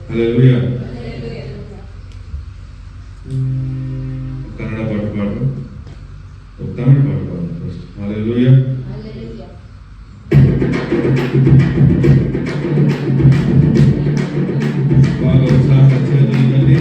హల్లెలూయా. కన్నడ పాట పాడు, ఒక తమిళ పాట పాడు ఫస్ట్. హల్లెలూయా. బాగా ఉత్సాహంగా చేయాలి.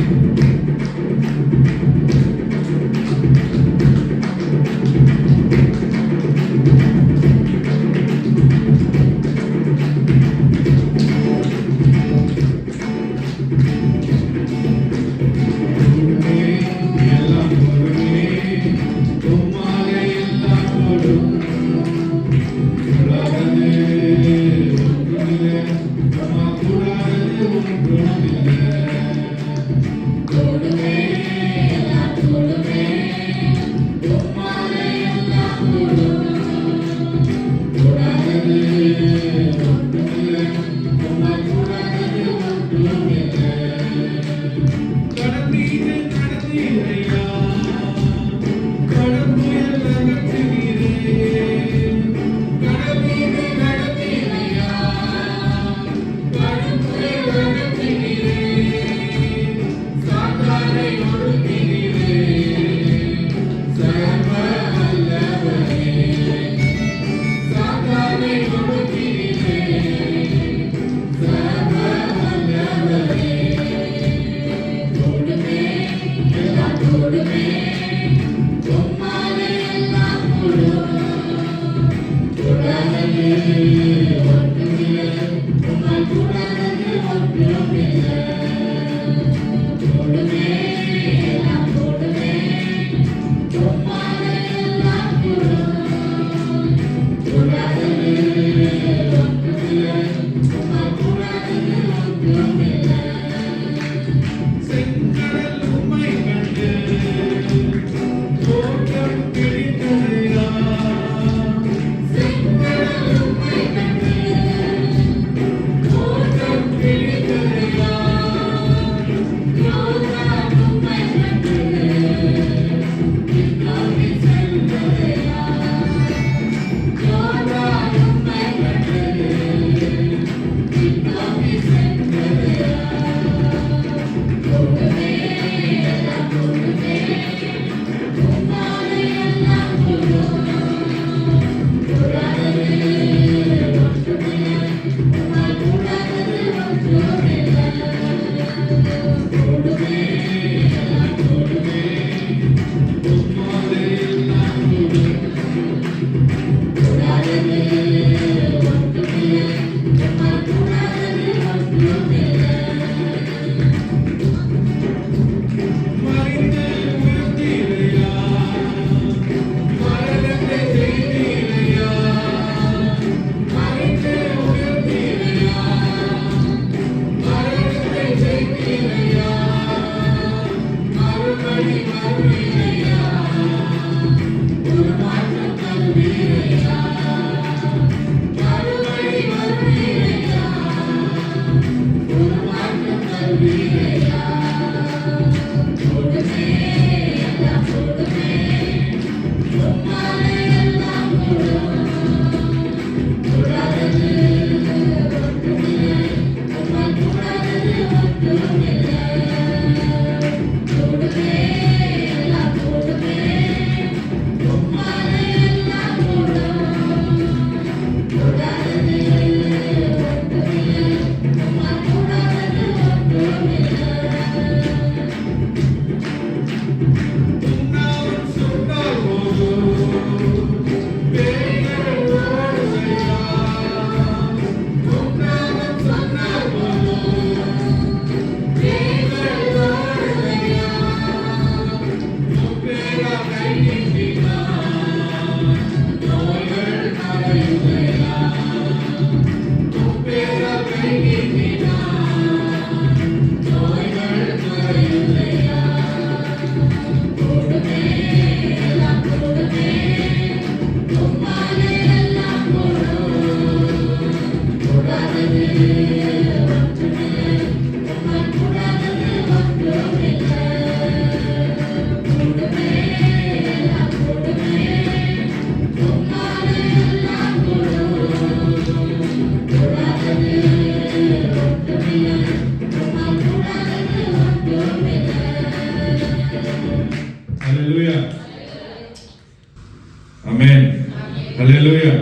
హల్లెలూయా. ఆమేన్. హల్లెలూయా.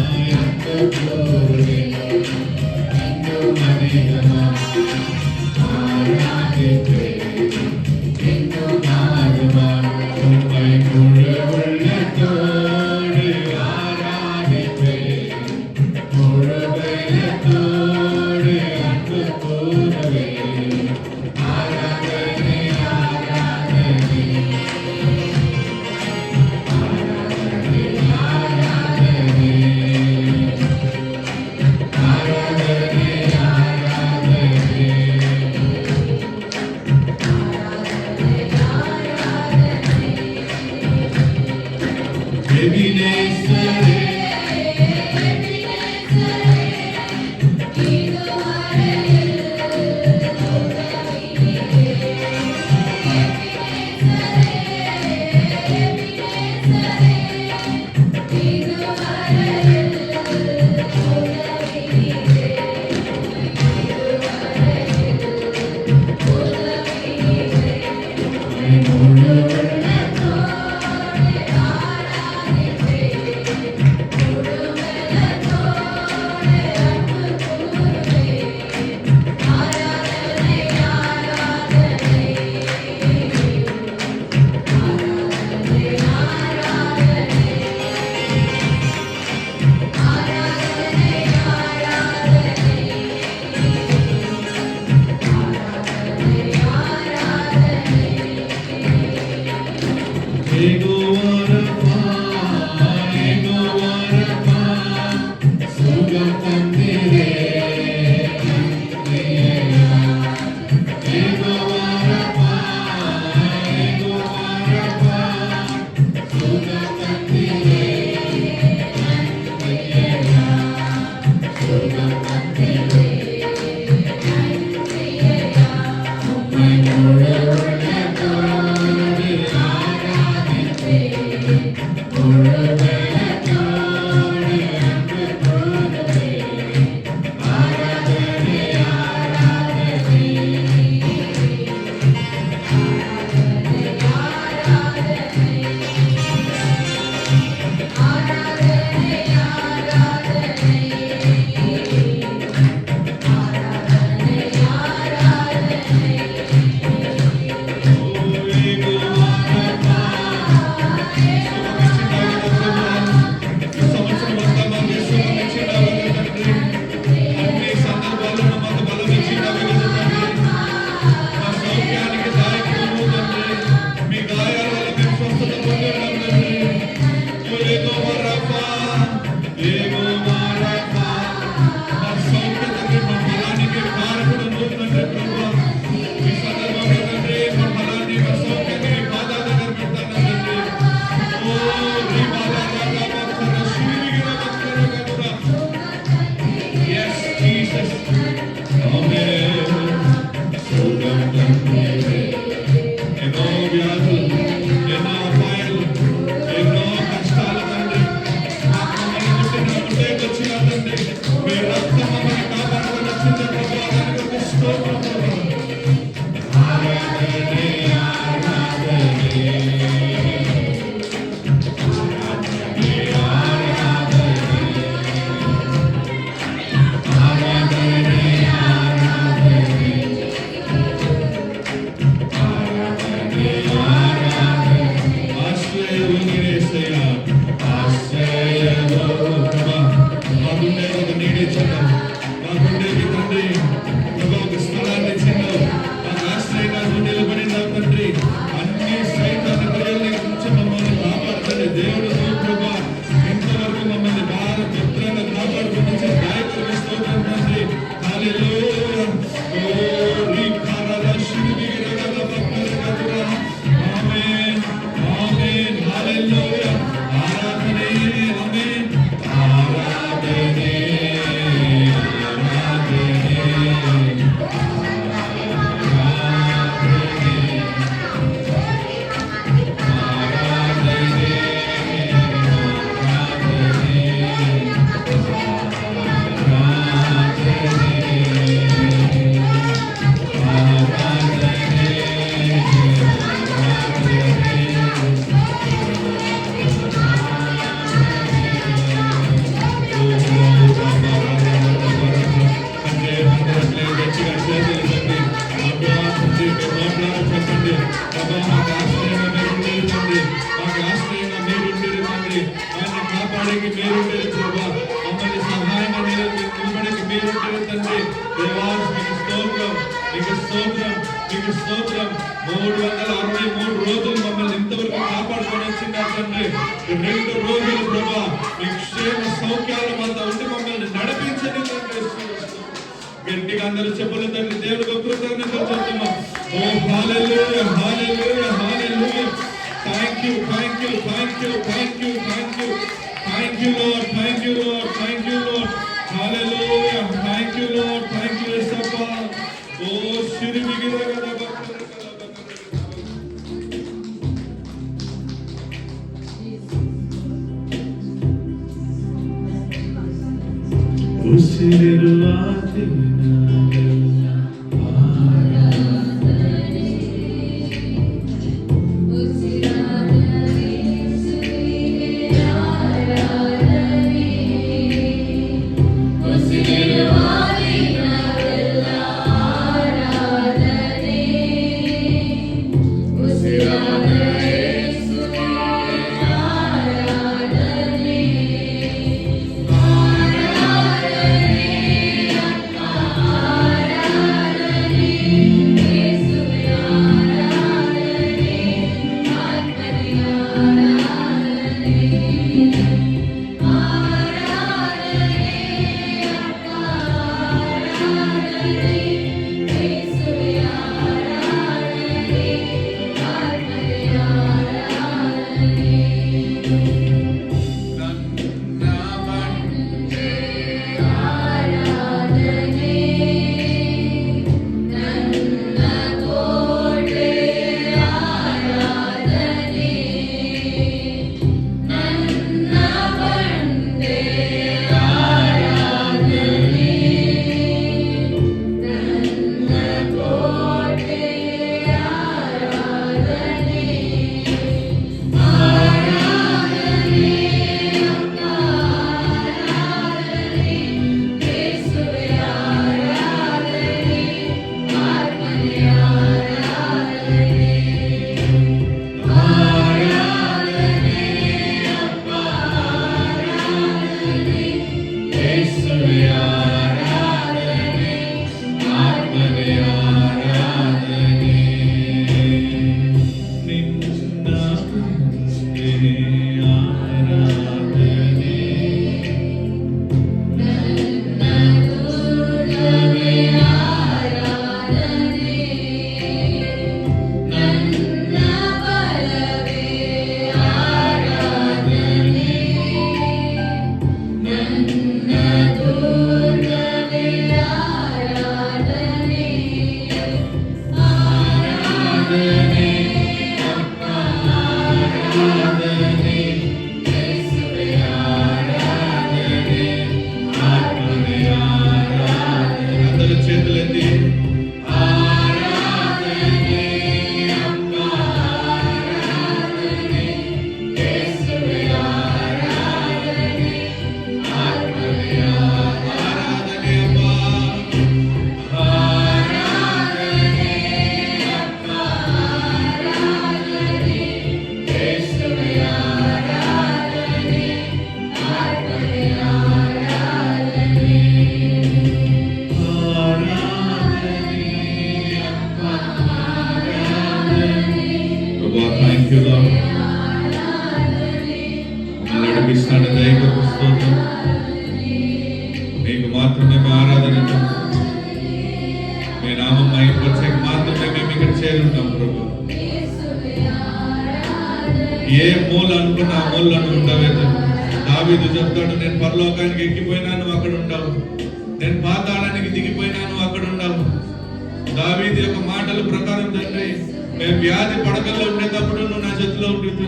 Thank you. అందరూ చెప్పలు తండ్రి దేవునికి కృతజ్ఞతలు చెప్తామా. ఓ hallelujah hallelujah hallelujah. Thank you thank you thank you thank you thank you thank you Lord thank you Lord thank you Lord. Hallelujah thank you Lord thank you యేసప్పా. ఓ శిరిమిగిరగద మీకు మాత్రమే మా ఆరాధన, మీ నామం మహిమపరచక మాత్రమే మేము ఇక్కడ చేరుతాం ప్రభు. ఏ మూల అనుకున్న ఆ మూలను ఉండవే. దావీదు చెప్తాడు, నేను పరలోకానికి ఎక్కిపోయినాను అక్కడ ఉండవు, నేను పాతాళానికి దిగిపోయినాను అక్కడ ఉండవు. దావీదు యొక్క మాటల ప్రకారం తండ్రి, మేము వ్యాధి పడకల్లో ఉండేటప్పుడు నువ్వు నా చేతిలో ఉంటుంది,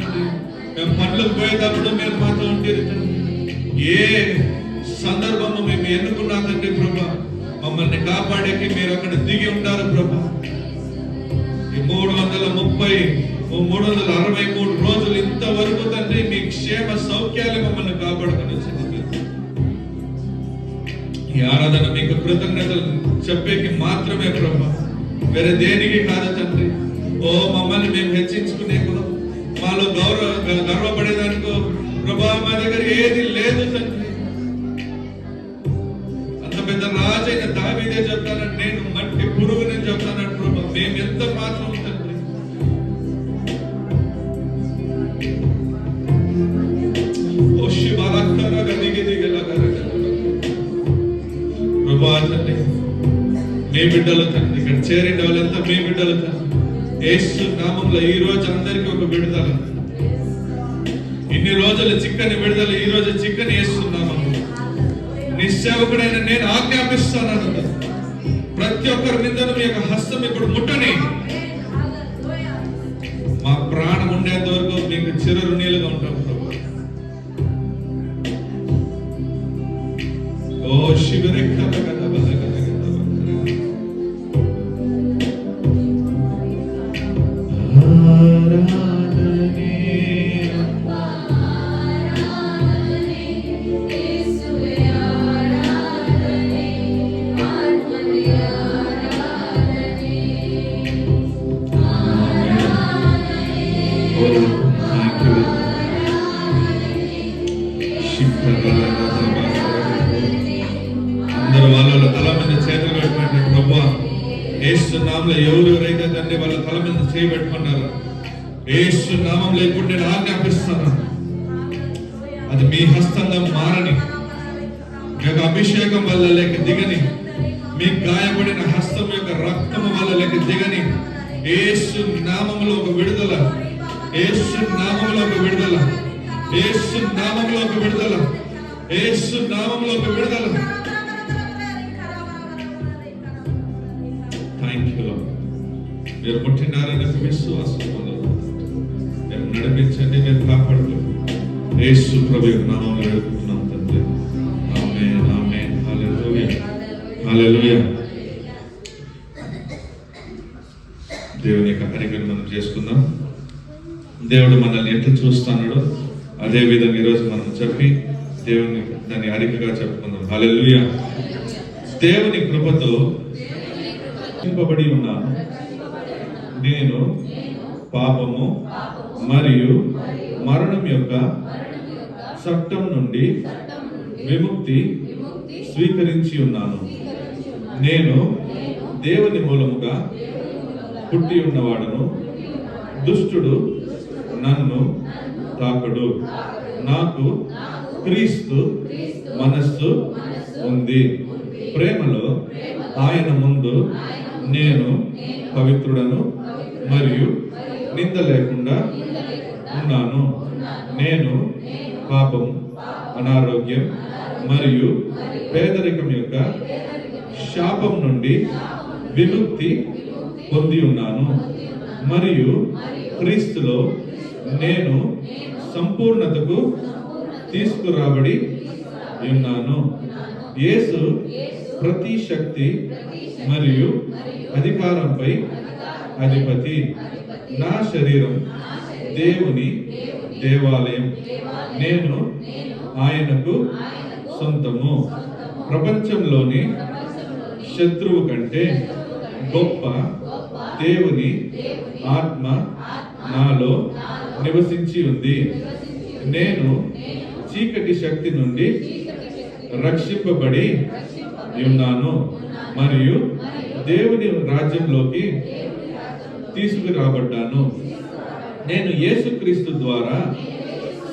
మేము పనులకు పోయేటప్పుడు మీరు మాతో ఉంటుంది. ఏ సందర్భము మేము ఎన్నుకున్నా తండ్రి ప్రభా, మమ్మల్ని కాపాడేకి మీరు అక్కడ దిగి ఉంటారు ప్రభా. ఈ 363 రోజులు ఇంతవరకు తండ్రి మీ క్షేమ సౌఖ్యాలు మమ్మల్ని కాపాడుకుని వచ్చింది. ఈ ఆరాధన మీకు కృతజ్ఞతలు చెప్పేకి మాత్రమే ప్రభా, వేరే దేనికి కాదు తండ్రి. ఓ మమ్మల్ని మేము హెచ్చించుకునే మాలో గర్వపడేదానికో ప్రభా మా దగ్గర ఏది లేదు తండ్రి. అంత పెద్ద రాజైన దావీదే చెప్తానంటే, నేను మట్టి పురుగుని చెప్తానంటే ప్రభా, మేము ఎంత మాత్రం తండ్రి. ఓ శివాలక్కరగా దిగి దిగలగా ప్రభా తండ్రి, మీ బిడ్డలు తండ్రి, ఇక్కడ చేరిన వాళ్ళంతా మీ బిడ్డలు తండ్రి. యేసు నామంలో ఈ రోజు అందరికీ ఒక విడుదల. ఇన్ని రోజులు చిక్కని విడుదల, ఈ రోజు చిక్కని యేసు నామములో నీ సేవకుడైన నేను ఆజ్ఞాపిస్తాను. ప్రతి ఒక్కరి మీద మీ యొక్క హస్తం ఇప్పుడు ముట్టని. మా ప్రాణం ఉండేంత వరకు మీకు చిరరుణీలుగా ఉంటాం ప్రభు. ఓ శివరెక్క అందరూ వాళ్ళ తల మీద చేతులు పెట్టుకుంటే ప్రభా యేసు నామంలో ఎవరెవరైతే తండ్రి వాళ్ళ తల మీద చేయి పెట్టుకున్నారో యేసు నామంలో ఇప్పుడు నేను ఆజ్ఞాపిస్తున్నాను, అది మీ హస్తంగా మారని, మీ యొక్క అభిషేకం వల్ల లేక దిగని, మీ గాయపడిన హస్తం యొక్క రక్తము వల్ల లేక దిగని. యేసు నామంలో ఒక విడుదల, యేసు నామంలో ఒక విడుదల, యేసు నామంలో ఒక విడుదల, యేసు నామంలో ఒక విడుదల. Thank you lord. మీరు పుట్టినారని విశ్వాసం మీరు నడిపించండి, మీరు కాపాడుకోండి. యేసు ప్రభు యొక్క నామంలో వేడుకుంటున్నాం తండ్రి. ఆమేన్, ఆమేన్. హల్లెలూయా, హల్లెలూయా. దేవుని యొక్క కార్యక్రమం మనం చేసుకుందాం. దేవుడు మనల్ని ఎట్లా చూస్తున్నాడో అదే విధంగా ఈరోజు మనం చెప్పి దేవుని దాన్ని అరికగా చెప్పుకుందాం. హల్లెలూయా. దేవుని కృపతో రక్షింపబడి ఉన్నాను. నేను పాపము మరియు మరణం యొక్క చట్టం నుండి విముక్తి స్వీకరించి ఉన్నాను. నేను దేవుని మూలముగా పుట్టి ఉన్నవాడను. దుష్టుడు నన్ను తాకడు. నాకు క్రీస్తు మనస్సు ఉంది. ప్రేమలో ఆయన ముందు నేను పవిత్రుడను మరియు నింద లేకుండా ఉన్నాను. నేను పాపం, అనారోగ్యం మరియు పేదరికం యొక్క శాపం నుండి విముక్తి పొంది ఉన్నాను మరియు క్రీస్తులో నేను సంపూర్ణతకు తీసుకురాబడి ఉన్నాను. యేసు ప్రతి శక్తి మరియు అధికారంపై అధిపతి. నా శరీరం దేవుని దేవాలయం. నేను ఆయనకు సొంతము. ప్రపంచంలోని శత్రువు కంటే గొప్ప దేవుని ఆత్మ నాలో నివసించి ఉంది. నేను చీకటి శక్తి నుండి రక్షింపబడి ఉన్నాను మరియు దేవుని రాజ్యంలోకి తీసుకురాబడ్డాను. నేను యేసుక్రీస్తు ద్వారా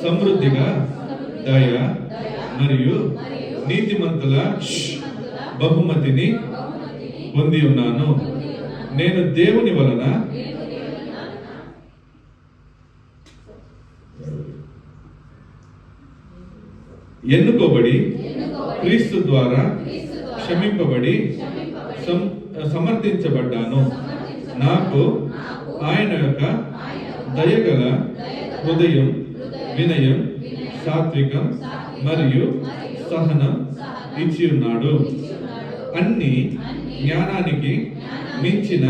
సమృద్ధిగా దయ మరియు నీతిమంతుల బహుమతిని పొంది ఉన్నాను. నేను దేవుని వలన ఎన్నుకోబడి క్రీస్తు ద్వారా క్షమింపబడి సమర్థించబడ్డాను. నాకు ఆయన యొక్క దయగల హృదయం, వినయం, సాత్వికం మరియు సహనం ఇచ్చి ఉన్నాడు. అన్ని జ్ఞానానికి మించిన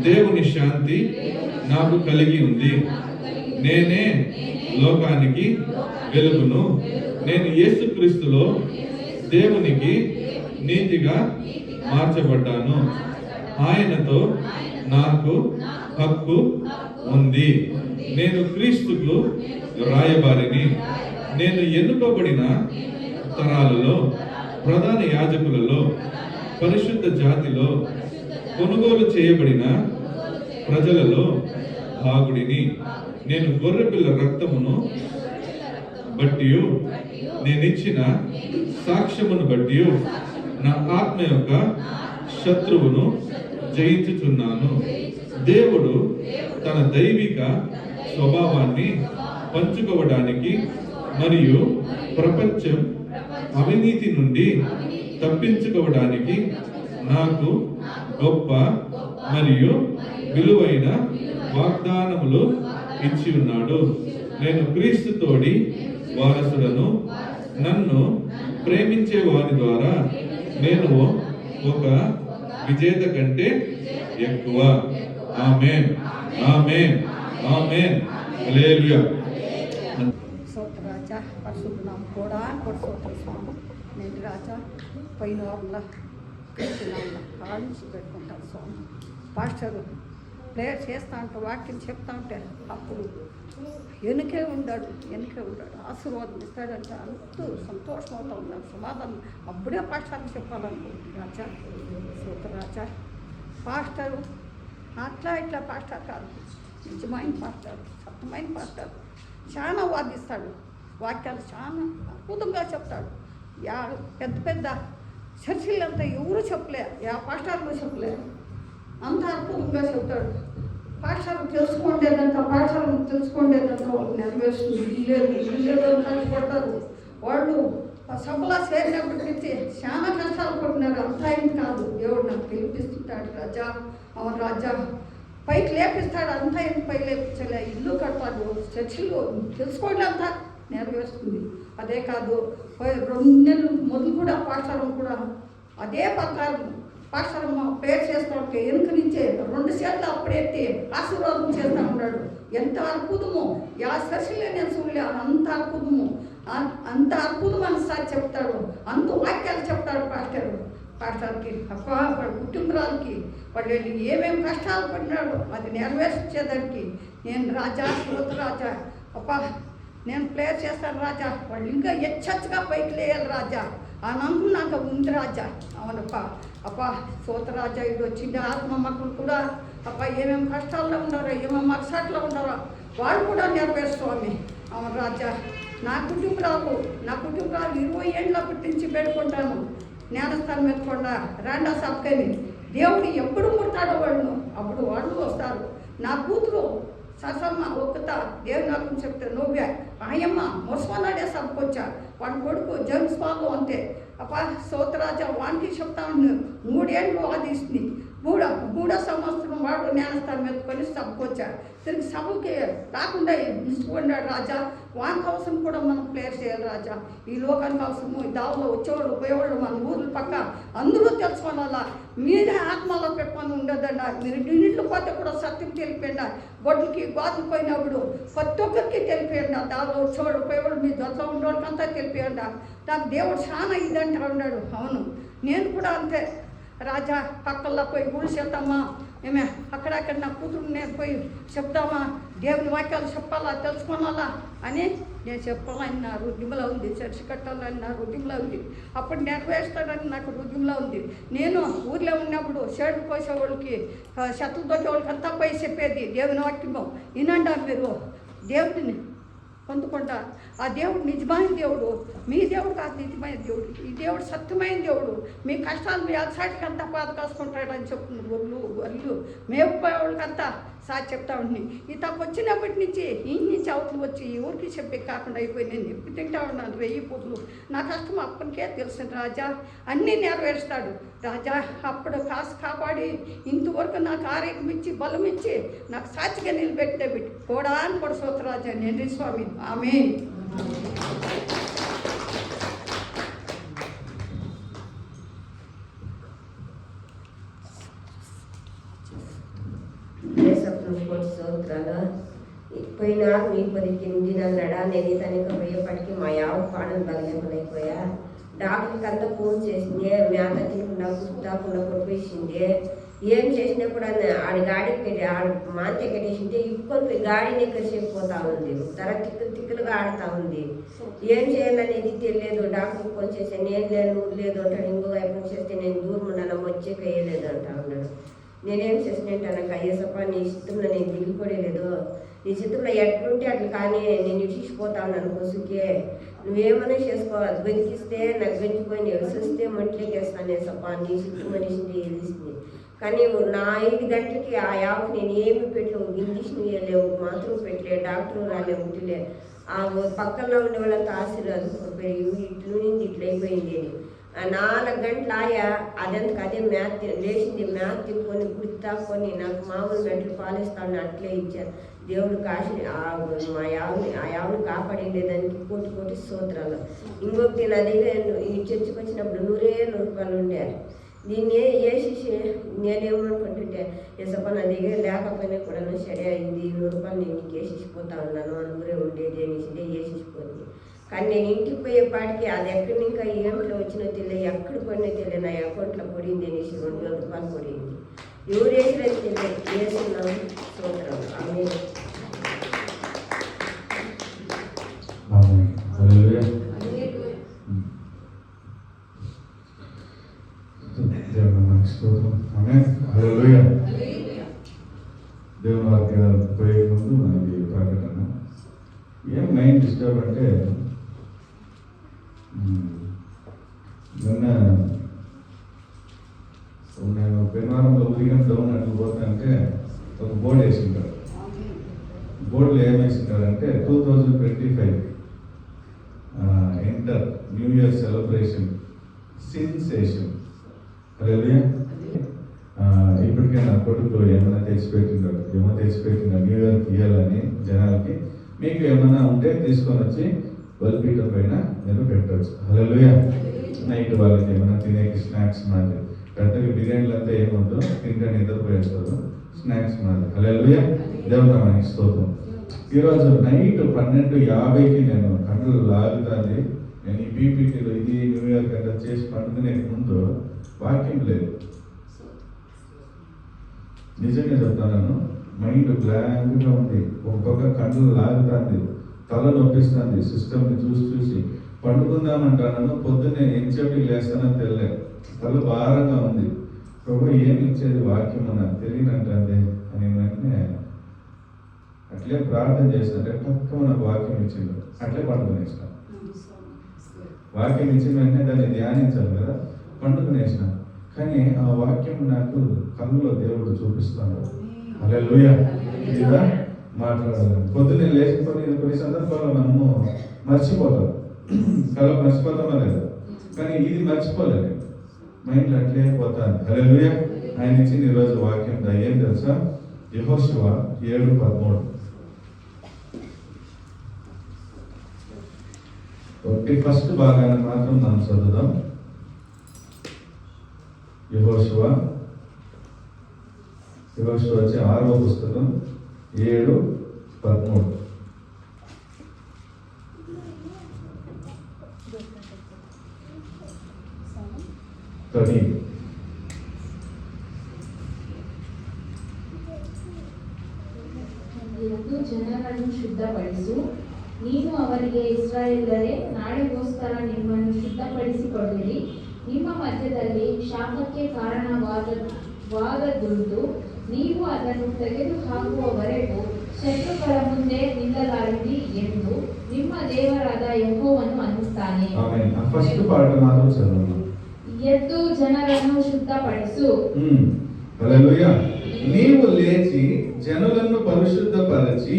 దేవుని శాంతి నాకు కలిగి ఉంది. నేనే లోకానికి వెలుగును. నేను యేసుక్రీస్తులో దేవునికి నీతిగా మార్చబడ్డాను. ఆయనతో నాకు హక్కు ఉంది. నేను క్రీస్తుకు రాయబారిని. నేను ఎన్నుకోబడిన తరాలలో, ప్రధాన యాజకులలో, పరిశుద్ధ జాతిలో, కొనుగోలు చేయబడిన ప్రజలలో భాగుడిని. నేను గొర్రెపిల్ల రక్తమును బట్టి, నేనిచ్చిన సాక్ష్యమును బట్టి, నా ఆత్మ యొక్క శత్రువును జయించుచున్నాను. దేవుడు తన దైవిక స్వభావాన్ని పంచుకోవడానికి మరియు ప్రపంచం అవినీతి నుండి తప్పించుకోవడానికి నాకు గొప్ప మరియు విలువైన వాగ్దానములు ఇచ్చి ఉన్నాడు. నేను క్రీస్తుతోడి వారసులను. నన్ను ప్రేమించే వారి ద్వారా నేను ఒక విజేత కంటే ఎక్కువ. ఆమేన్, ఆమేన్, ఆమేన్. హల్లెలూయా. రాజా పరిశుద్ధం కూడా కొడుకోవచ్చు స్వామి. నేను రాజా పైన కాడించి పెట్టుకుంటాను స్వామి. పాస్టరు ప్రేయర్ చేస్తా ఉంటే వాక్యం చెప్తా ఉంటే అప్పుడు వెనుకే ఉన్నాడు ఆశీర్వాదం ఇస్తాడంటే అంత సంతోషం అవుతా ఉన్నాడు. సమాధానం అప్పుడే పాస్టర్ని చెప్పాలనుకుంటుంది రాజా. రాజా పాస్టరు అట్లా ఇట్లా పాస్టర్ కాదు, నిజమైన పాస్టర్, సత్యమైన పాస్టర్. చాలా వాదిస్తాడు, వాక్యాలు చాలా అద్భుతంగా చెప్తాడు. పెద్ద పెద్ద చర్చిలంతా ఎవరు చెప్పలే, పాస్టర్లు చెప్పలే, అంత అద్భుతంగా చెప్తాడు. పాఠశాలను తెలుసుకోండేదంతా వాళ్ళు నెరవేరుస్తుంది. ఇల్లు కష్టపడతారు వాళ్ళు. సభలా చేరినప్పటి నుంచి చాలా కష్టాలు పడుతున్నారు. అంతా ఏం కాదు, దేవుడు నాకు పిలిపిస్తుంటాడు రాజా. అవును రాజా, పైకి లేపిస్తాడు. అంతా ఏం పై లేపించలే, ఇల్లు కడతాడు, చర్చిలు తెలుసుకోండి అంతా నెరవేరుస్తుంది. అదే కాదు 2 నెలలు మొదలు కూడా పాఠశాలం కూడా అదే ప్రకారం పాఠశాల ప్రేయర్ చేస్తూ ఉంటే వెనుక నుంచే 2 చేతులు అప్పుడెత్తి ఆశీర్వాదం చేస్తూ ఉన్నాడు. ఎంత అద్భుతమో, చర్చిలో నేను చూడలే, అంత అద్భుతము, అంత అద్భుతం అని సార్ చెప్తాడు. అంత వాక్యాలు చెప్తాడు పాస్టర్కి, కుటుంబరాలకి వాళ్ళు ఏమేమి కష్టాలు పడినాడు అది నెరవేర్చేదానికి. నేను రాజా, రాజా నేను ప్రేయర్ చేస్తాను రాజా, వాళ్ళు ఇంకా హెచ్చగా పైకి లేయాలి రాజా, ఆ నమ్మకం నాకు ఉంది రాజా. అవునప్ప రాజా, ఇది వచ్చింది ఆత్మ మక్కులు కూడా ఏమేమి కష్టాల్లో ఉన్నారో, ఏమేమి మక్సాట్లో ఉన్నారో వాళ్ళు కూడా నెరవేర్చుకోవాలి. అవును రాజా, నా కుటుంబరాలు 20 ఏళ్ళప్పటి నుంచి పెట్టుకుంటాను. జ్ఞానస్థానం ఎత్తుకుండా రాండా సబ్కని దేవుడు ఎప్పుడు ముడతాడో అప్పుడు వాళ్ళు వస్తారు. నా కూతురు ససమ్మ ఒక్కత దేవుని నాకు చెప్తే నువ్వే ఆయమ్మ మొసమన్నాడే సబ్కొచ్చా. వాడి కొడుకు జేమ్స్ బాబు అంతే. సోతరాజా వానికి చెప్తా ఉన్నాను, 3 ఏళ్ళు వాదిస్తుంది. 3వ సంవత్సరం వాడు జ్ఞానస్థానం ఎత్తుకొని సభకొచ్చా. తిరిగి సభకి రాకుండా నిలుచుకున్నాడు రాజా. వానికి అవసరం కూడా మనం ప్లేయర్ చేయాలి రాజా. ఈ లోకానికి అవసరము, దావులో వచ్చేవాళ్ళు పోయేవాళ్ళు మన ఊర్ల పక్క అందరూ తెలుసుకోవాలా. మీరే ఆత్మలో పెట్టుకొని ఉండదండ. మీరు నీళ్ళు పోతే కూడా సత్యం తెలిపోయిందా. గొడ్లకి గోతులు పోయినప్పుడు ప్రతి ఒక్కరికి తెలిపోయిందా. దావులో వచ్చేవాళ్ళు పోయేవాళ్ళు మీ దొరలో ఉండేవాళ్ళకంతా తెలిపోయిందా. నాకు దేవుడు చాలా ఇదంటా ఉన్నాడు. అవును, నేను కూడా అంతే రాజా. పక్కల్లో పోయి గుడి చేద్దామా, ఏమే అక్కడక్కడ నా కూతురు నేను పోయి చెప్తామా, దేవుని వాక్యాలు చెప్పాలా, తెలుసుకోవాలా అని నేను చెప్పాలని నా రుద్యములో ఉంది. చర్చి కట్టాలని నా రుద్యములో ఉంది. అప్పుడు నెరవేరుస్తాడని నాకు రుద్యములో ఉంది. నేను ఊర్లో ఉన్నప్పుడు షేడు పోసేవాళ్ళకి, చెత్తలు దొరికేవాళ్ళకి అంతా పోయి చెప్పేది దేవుని వాక్యము వినండా మీరు, దేవుడిని పొందుకుంటా. ఆ దేవుడు నిజమైన దేవుడు, మీ దేవుడు కాదు నిజమైన దేవుడు. ఈ దేవుడు సత్యమైన దేవుడు. మీ కష్టాలు మీ అలసాటికి అంతా పాత కాసుకుంటాడని చెప్తుంది. గొర్రెలు మేపుకోవాళ్ళకంతా సార్ చెప్తా ఉండి ఈ తప్పు వచ్చినప్పటి నుంచి ఈ నుంచి అవతలు వచ్చి ఈ ఊరికి చెప్పి కాకుండా అయిపోయి నేను ఎప్పుడు తింటా ఉన్నాను 1000 పూటలు. నా కష్టం అప్పటికే తెలుసు రాజా, అన్నీ నెరవేరుస్తాడు రాజా. అప్పుడు కాసు కాపాడి ఇంతవరకు నాకు ఆరోగ్యం ఇచ్చి బలం ఇచ్చి నాకు సాక్షిగా నిలబెట్టే బిడ్డ కూడా అని కూడా సోతరాజా నేను స్వామి. ఆమేన్. పోయినా మీ 18 నెలడా నేను తనక పోయేపటికి మా యావ పాడలు బలలేకపోయా. డాక్టర్కి అంతా ఫోన్ చేసింది, మేత తినకుండా గుర్తాకుండా కొట్టివేసింది. ఏం చేసినా కూడా ఆడి గాడికి ఆడ మాంతే కట్టేసింటే ఇప్పుడు గాడిని ఎక్కడిసేపోతా ఉంది, తర తిక్కులుగా ఆడుతూ ఉంది. ఏం చేయాలనేది తెలియదు. డాక్టర్కి ఫోన్ చేస్తే నేను లేదు లేదు అంటాడు. ఇంకో వైపు చేస్తే నేను దూరం ఉన్నాను వచ్చే వేయలేదు అంటా ఉన్నాడు. నేనేం చేసినట్టు నాకు అయ్యేసప్ప నీ చిత్తంలో నేను దిగిపోలేదు, నీ చిత్తంలో ఎట్లుంటే అట్లా కానీ నేను ఇచ్చిపోతా ఉన్నాను కొసుకే నువ్వేమైనా చేసుకోవాలి, బతికిస్తే నాకు గంజిపోయి వస్తే మంటలేకేస్తాను వేసప్ప నీ చుట్టూ మనిషిని తెలిసింది. కానీ నా 5 గంటలకి ఆ యాప్ నేను ఏమి పెట్టలేవు, ఇంజక్షన్ వేయలేవు, మాత్రం పెట్టలే, డాక్టర్ రాలే, ఉంటలే. ఆ పక్కన ఉండే వాళ్ళంతా ఆశీర్వాదం పెరిగి ఇట్లు నుంచి ఇట్లా అయిపోయింది అని 4 గంటలు ఆయా అదంతకు అదే మ్యాథ్ లేచింది, మ్యాథ్ తిప్పుకొని గుర్తాకొని నాకు మామూలు మెట్లు పాలిస్తాను అట్లే ఇచ్చారు. దేవుడు కాశీ ఆ యావుని కాపాడిండేదానికి కోటి స్తోత్రాలు. ఇంకొకటి నా దగ్గర ఈ చర్చికి వచ్చినప్పుడు 100 రూపాయలు ఉండారు. దీన్ని వేసేసి నేనేమనుకుంటుంటే ఎసప్ప నా దగ్గర లేకపోయినా కూడా సరే అయింది, 100 రూపాయలు నేను నీకు వేసేసిపోతా ఉన్నాను, అనుకునే ఉండేది అనేసి వేసేసిపోయింది. కానీ నేను ఇంటికి పోయేపాటికి అది ఎక్కడి ఇంకా ఏమిట్లో వచ్చినో తెలియదు, ఎక్కడ పడినో తెలియదు, నా అకౌంట్లో పడింది అనేసి 200 రూపాయలు పడింది. ఎవరు వేసినది తెలియదు, వేస్తున్నాము స్తోత్రం. ఆమె దేవుని వాక్యాలు పోయే ముందు మనకి ప్రకటన ఏం మైండ్ డిస్టర్బ్ అంటే నిన్న నేను పెరుమారంలో ఉదయం డౌన్ అట్లా పోతానంటే ఒక బోర్డు వేసింటారు. బోర్డులో ఏం వేసింటారంటే 2025 enter new year celebration sensation. అదే ఇప్పటికే నా కొడుకు ఏమైనా తెచ్చిపెట్టింటాడు, న్యూ ఇయర్కి ఇవ్వాలని జనాలకి. మీకు ఏమైనా ఉంటే తీసుకొని వచ్చి బలిపీఠం పైన మీరు పెట్టవచ్చు. హల్లెలూయా. నైట్ వాళ్ళకి ఏమైనా తినేకి స్నాక్స్ మాది, పెద్దగా బిర్యానీలు అంతా ఏముందో తింటే నిద్రపోయేస్తారు, స్నాక్స్ మాది. హల్లెలూయా. దేవుని మనకి స్తోత్రం. ఈరోజు నైట్ 12:50కి నేను కండ్లు లాగుతుంది. నేను ఈ పీపీటీలో ఇది న్యూ ఇయర్ కదా చేసి పండుకునే ముందు వాక్యం లేదు. నిజంగా చెప్తాను, మైండ్ బ్లాంక్గా ఉంది, ఒక్కొక్క కళ్ళు లాగుతుంది, తల నొప్పిస్తుంది, సిస్టమ్ని చూసి పండుకుందామంటాను. పొద్దున్నే ఎంచేపటికి లేస్తానని తెలియలేదు, తల భారంగా ఉంది. ప్రభు ఏమి ఇచ్చేది వాక్యం నాకు తెలియనంటే అని వెంటనే అట్లే ప్రార్థన చేస్తుంటే తక్కువ నాకు వాక్యం ఇచ్చిండు, అట్లే పండుకునేసినాను. వాక్యం ఇచ్చిన వెంటనే దాన్ని ధ్యానించాలి కదా, పండుకునేసినాను. కానీ ఆ వాక్యం నాకు కళ్ళలో దేవుడు చూపిస్తాడు. హల్లెలూయా. ఇలా మాట్లాడాలి. పొద్దున్నే లేచిపోయి కొన్ని సందర్భాల్లో మనము మర్చిపోతాం, కళ మర్చిపోతామా లేదా, కానీ ఇది మర్చిపోలేదు, మైండ్లో అట్లే పోతాను. హల్లెలూయా. ఆయన ఇచ్చింది ఈరోజు వాక్యం ఏం తెలుసా? యెహోషువ 7:13. ఫస్ట్ భాగాన్ని మాత్రం మనం చదువుదాం. యెహోషువ వచ్చి 6వ పుస్తకం 7:13. ಜನರನ್ನು ಶುದ್ಧಪಡಿಸು, ನೀನು ಅವರಿಗೆ ಇಸ್ರಾಯೇಲರೇ ನಾಳೆಗೋಸ್ಕರ ನಿಮ್ಮನ್ನು ಶುದ್ಧಪಡಿಸಿಕೊಳ್ಳಿರಿ. ನಿಮ್ಮ ಮಧ್ಯದಲ್ಲಿ ಶಾಪಕ್ಕೆ ಕಾರಣವಾದದುಂಟು, ನೀವು ಅದನ್ನು ತೆಗೆದುಹಾಕುವವರೆಗೂ ಶತ್ರುಗಳ ಮುಂದೆ ನಿಲ್ಲಲಾರಿರಿ ಎಂದು ನಿಮ್ಮ ದೇವರಾದ ಯೆಹೋವನು ಅನ್ನುತ್ತಾನೆ. ಫಸ್ಟ್ ಪಾರ್ಟ್ ಮಾತ್ರ ಚಲೋಣ. ಎದ್ದು ಜನರನ್ನು ಶುದ್ಧಪಡಿಸು. హల్లెలూయా. నీవు లేచి జనులను పరిశుద్ధపరచి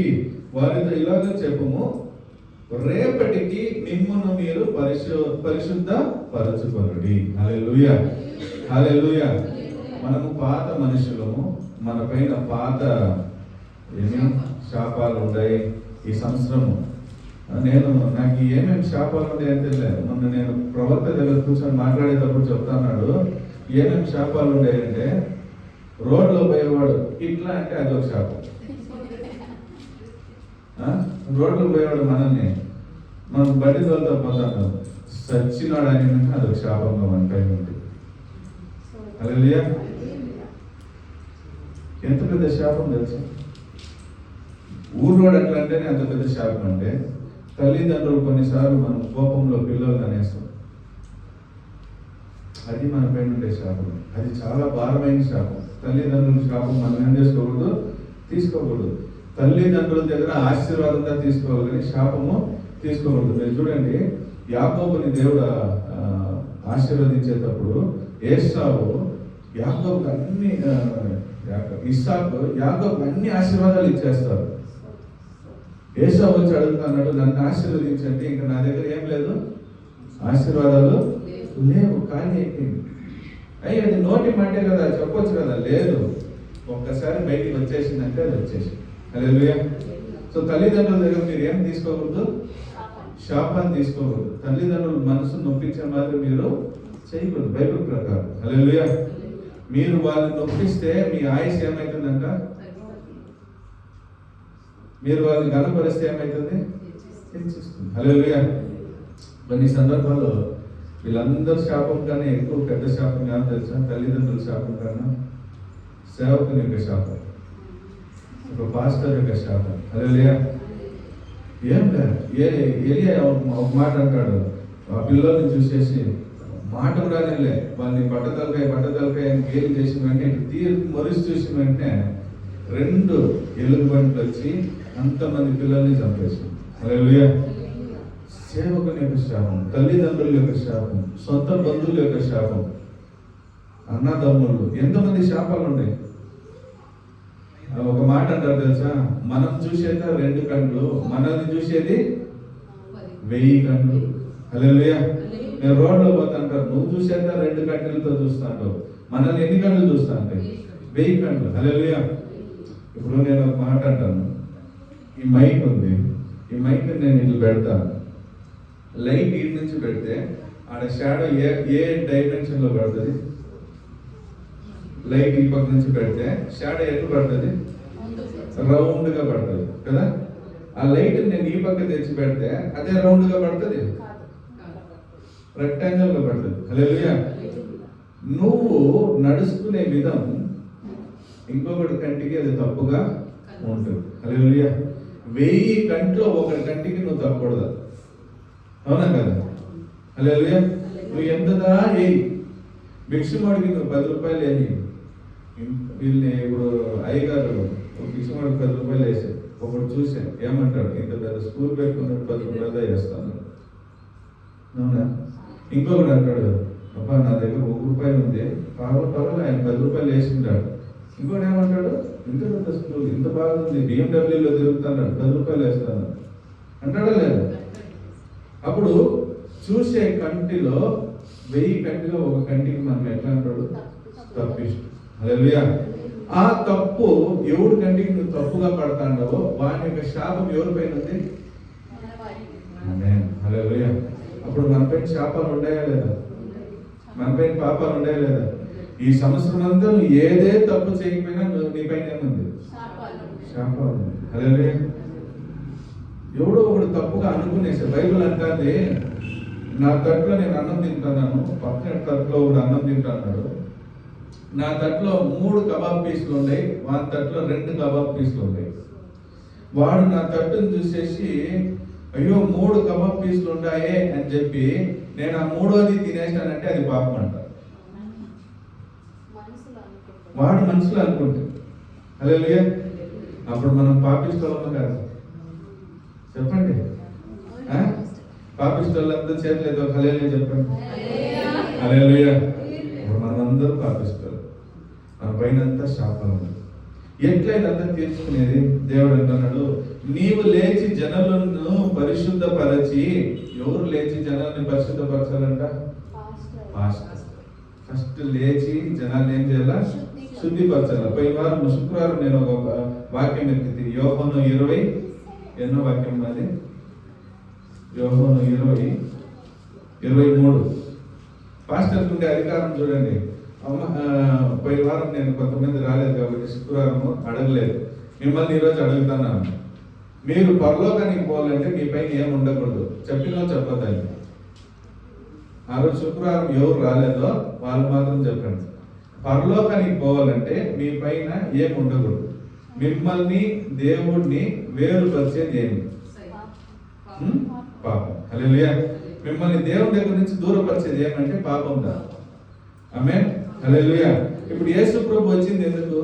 వారితో ఇలాగ చెప్పుము, రేపటికి మిమ్మును మీరు పరిశుద్ధ పరచుకొనుడి. హల్లెలూయా. హల్లెలూయా. మనము పాత మనుషులము, మన పైన పాత శాపాలు ఉన్నాయి. ఈ సంవత్సరము నాకు ఏమేమి శాపాలు ఉన్నాయని తెలియదు. మొన్న నేను ప్రవక్త దగ్గర కూర్చొని మాట్లాడేటప్పుడు చెప్తాన్నాడు, ఏమేమి శాపాలు ఉన్నాయంటే రోడ్లో పోయేవాడు ఇట్లా అంటే అదొక శాపం. రోడ్లో పోయేవాడు మనల్ని మనం బండి తోలుతో పోతాడు సచ్చినాడు అని అదొక శాపంగా మన పైన ఉంది. హల్లెలూయా. ఎంత పెద్ద శాపం తెలుసు. ఊరోడు అట్లా అంటేనే అంత పెద్ద శాపం. అంటే తల్లిదండ్రులు కొన్నిసార్లు మనం కోపంలో పిల్లలు అనేస్తాం, అది మన పైన ఉండే శాపం. అది చాలా భారమైన శాపం. తల్లిదండ్రుల శాపం మనం ఏం తీసుకోకూడదు. తల్లిదండ్రుల దగ్గర ఆశీర్వాదంగా తీసుకోవాలి, కానీ శాపము తీసుకోకూడదు. మీరు చూడండి, యాకోబుని దేవుడు ఆశీర్వదించేటప్పుడు ఏసావు యాకోబుకి అన్ని ఇస్సాకు యాకోబుకి అన్ని ఆశీర్వాదాలు ఇచ్చేస్తారు. ఏసావు వచ్చి అడుగుతున్నాడు, నన్ను ఆశీర్వదించండి, ఇంకా నా దగ్గర ఏం లేదు, ఆశీర్వాదాలు లేవు, కానీ అయిపోయింది. అయ్యి అది నోటి మాటే కదా, చెప్పొచ్చు కదా, లేదు. ఒక్కసారి బయటికి వచ్చేసిందంటే అది వచ్చేసింది. హల్లెలూయా. సో తల్లిదండ్రుల దగ్గర మీరు ఏం తీసుకోకూడదు, శాపాన్ని తీసుకోకూడదు. తల్లిదండ్రుల మనసు నొప్పించే మాదిరి మీరు చేయకూడదు బైబిల్ ప్రకారం. హల్లెలూయా. మీరు వాళ్ళని నొప్పిస్తే మీ ఆయుష్ ఏమవుతుందంట, మీరు వాళ్ళని గణపరిస్తే ఏమవుతుంది, హెచ్చిస్తుంది. హల్లెలూయా. కొన్ని సందర్భాల్లో వీళ్ళందరూ శాపం కన్నా ఎక్కువ పెద్ద శాపం కాదు తెలుసా, తల్లిదండ్రుల శాపం కన్నా సేవకుని యొక్క శాపం, ఒక పాస్టర్ యొక్క శాపం. హల్లెలూయా. ఏం లేదు, ఏలియా ఒక మాట అంటాడు, ఆ పిల్లల్ని చూసేసి మాట కూడా లే, వాళ్ళని బట్టతలకాయ అని గేలి చేసిన వెంటనే తీర్పు మరుసు చూసిన వెంటనే 2 ఎలుగుబంట్లు వచ్చి అంతమంది పిల్లల్ని చంపేసింది. హల్లెలూయా. సేవకుని యొక్క శాపం, తల్లిదండ్రుల యొక్క శాపం, సొంత బంధువుల యొక్క శాపం, అన్నదమ్ముళ్ళు, ఎంతమంది శాపాలు ఉన్నాయి. ఒక మాట అంటారు తెలుసా, మనం చూసేది 2 కళ్ళు, మనల్ని చూసేది 1000 కళ్ళు. హల్లెలూయా. నేను రోడ్లో పోతా అంటారు, నువ్వు చూసేదా 2 కళ్ళతో చూస్తాను, మనల్ని ఎన్ని కళ్ళు చూస్తా అంటే 1000 కళ్ళు. హల్లెలూయా. ఇప్పుడు నేను ఒక మాట అంటాను, ఈ మైక్ ఉంది, ఈ మైక్ నేను ఇట్లా పెడతాను, లైట్ ఈ నుంచి పెడితే ఆడ షాడో ఏ డైమెన్షన్ లో పడుతుంది, లైట్ ఈ పక్క నుంచి పెడితే షాడో ఎటు పడుతుంది, రౌండ్ గా పడుతుంది కదా. ఆ లైట్ నేను ఈ పక్క తెచ్చి పెడితే అదే రౌండ్ గా పడుతుంది, రెక్టాంగిల్ గా పడుతుంది. హల్లెలూయా. నువ్వు నడుచుకునే విధం ఇంకొకటి కంటికి అది తప్పుగా ఉంటుంది. హల్లెలూయా. 1000 కంట్లో ఒకటి కంటికి నువ్వు తప్పకూడదు, అవునా కదా. హల్లెలూయా. నువ్వు ఎంతదా వేయి, భిక్షమాడికి నువ్వు 10 రూపాయలు వేయి. వీళ్ళని ఇప్పుడు అయ్యగారు భిక్షమాడికి 10 రూపాయలు వేసాడు, ఒకటి చూశాను, ఏమంటాడు, ఇంత పెద్ద స్కూల్ పెట్టుకున్నట్టు 10 రూపాయలు వేస్తాను, అవునా. ఇంకొకటి అంటాడు, అబ్బా నా దగ్గర 1 రూపాయలు ఉంది, పర్వాలేదు ఆయన 10 రూపాయలు వేసింటాడు. ఇంకోటి ఏమంటాడు, ఇంత పెద్ద స్కూల్ ఇంత బాగుంది, BMW తిరుగుతున్నాడు, 10 రూపాయలు వేస్తాను అంటాడా లేదా. అప్పుడు చూసే కంటిలో 1000 కంటిలో ఒక కంటికి మనం ఎట్లా అంటాడు, తప్పిష్టం. హల్లెలూయా. ఆ తప్పు ఎవడు కంటికి నువ్వు తప్పుగా పడతాండవో వాని యొక్క శాపం ఎవరిపైన ఉంది, ఆమేన్. హల్లెలూయా. అప్పుడు మనపైన శాపాలు ఉన్నాయా లేదా, మనపైన పాపాలు ఉన్నాయా లేదా. ఈ సంవత్సరం అంతా నువ్వు ఏదే తప్పు చేయకపోయినా నీ పైన ఏముంది, శాపాలు. హల్లెలూయా. ఎవడో ఒకడు తప్పుగా అనుకునేసి, బైబిల్ అంటాది, నా తట్లో నేను అన్నం తింటున్నాను, పక్కన తట్లో ఒకడు అన్నం తింటున్నాడు, నా తట్లో 3 కబాబ్ పీసులు ఉన్నాయి, వాని తట్లో 2 కబాబ్ పీసులు ఉన్నాయి. వాడు నా తట్టును చూసేసి, అయ్యో 3 కబాబ్ పీసులు ఉన్నాయే అని చెప్పి నేను ఆ 3వది తినేసానంటే అది పాపం అంట. వాడు మనసులో అనుకుంటాడు. హల్లెలూయా. అప్పుడు మనం పాపిస్తామో కాదు చెప్పండి, పాపిస్తోళ్ళంతా చేరలేదు, హల్లెలూయా చెప్పండి. హల్లెలూయా. ఇప్పుడు మనం అందరూ పాపిస్తారు, మన పైన అంతా శాపాలు. ఎట్లయినంతా తీర్చుకునేది, దేవుడు అంటున్నాడు, నీవు లేచి జనులను పరిశుద్ధపరచి. ఎవరు లేచి జనాల్ని పరిశుద్ధపరచాలంట, పాస్టర్. ఫస్ట్ లేచి జనాల్ని ఏం చేయాలా, శుద్ధిపరచాల. పోయిన వారం శుక్రవారం నేను ఒక వాక్యం ఎత్తి, యోహాను 20 ఎన్నో వాక్యం అది, యోహాను 20:23. పాస్టర్కి ఉండే అధికారం చూడండి. పోయిన వారం నేను కొంతమంది రాలేదు కాబట్టి శుక్రవారం అడగలేదు, మిమ్మల్ని ఈరోజు అడుగుతున్నాను. మీరు పరలోకానికి పోవాలంటే మీ పైన ఏం ఉండకూడదు, చెప్పినా చెప్పొద్దని. ఆ రోజు శుక్రవారం ఎవరు రాలేదో వాళ్ళు మాత్రం చెప్పండి. పరలోకానికి పోవాలంటే మీ పైన ఏం ఉండకూడదు, మిమ్మల్ని దేవుణ్ణి వేరుపరిచేది ఏమి, పాపం. హల్లెలూయా. మిమ్మల్ని దేవుని దగ్గర నుంచి దూరపరిచేది ఏమంటే పాపం దా. ఆమేన్. హల్లెలూయా. ఇప్పుడు యేసు ప్రభు వచ్చింది ఎందుకు,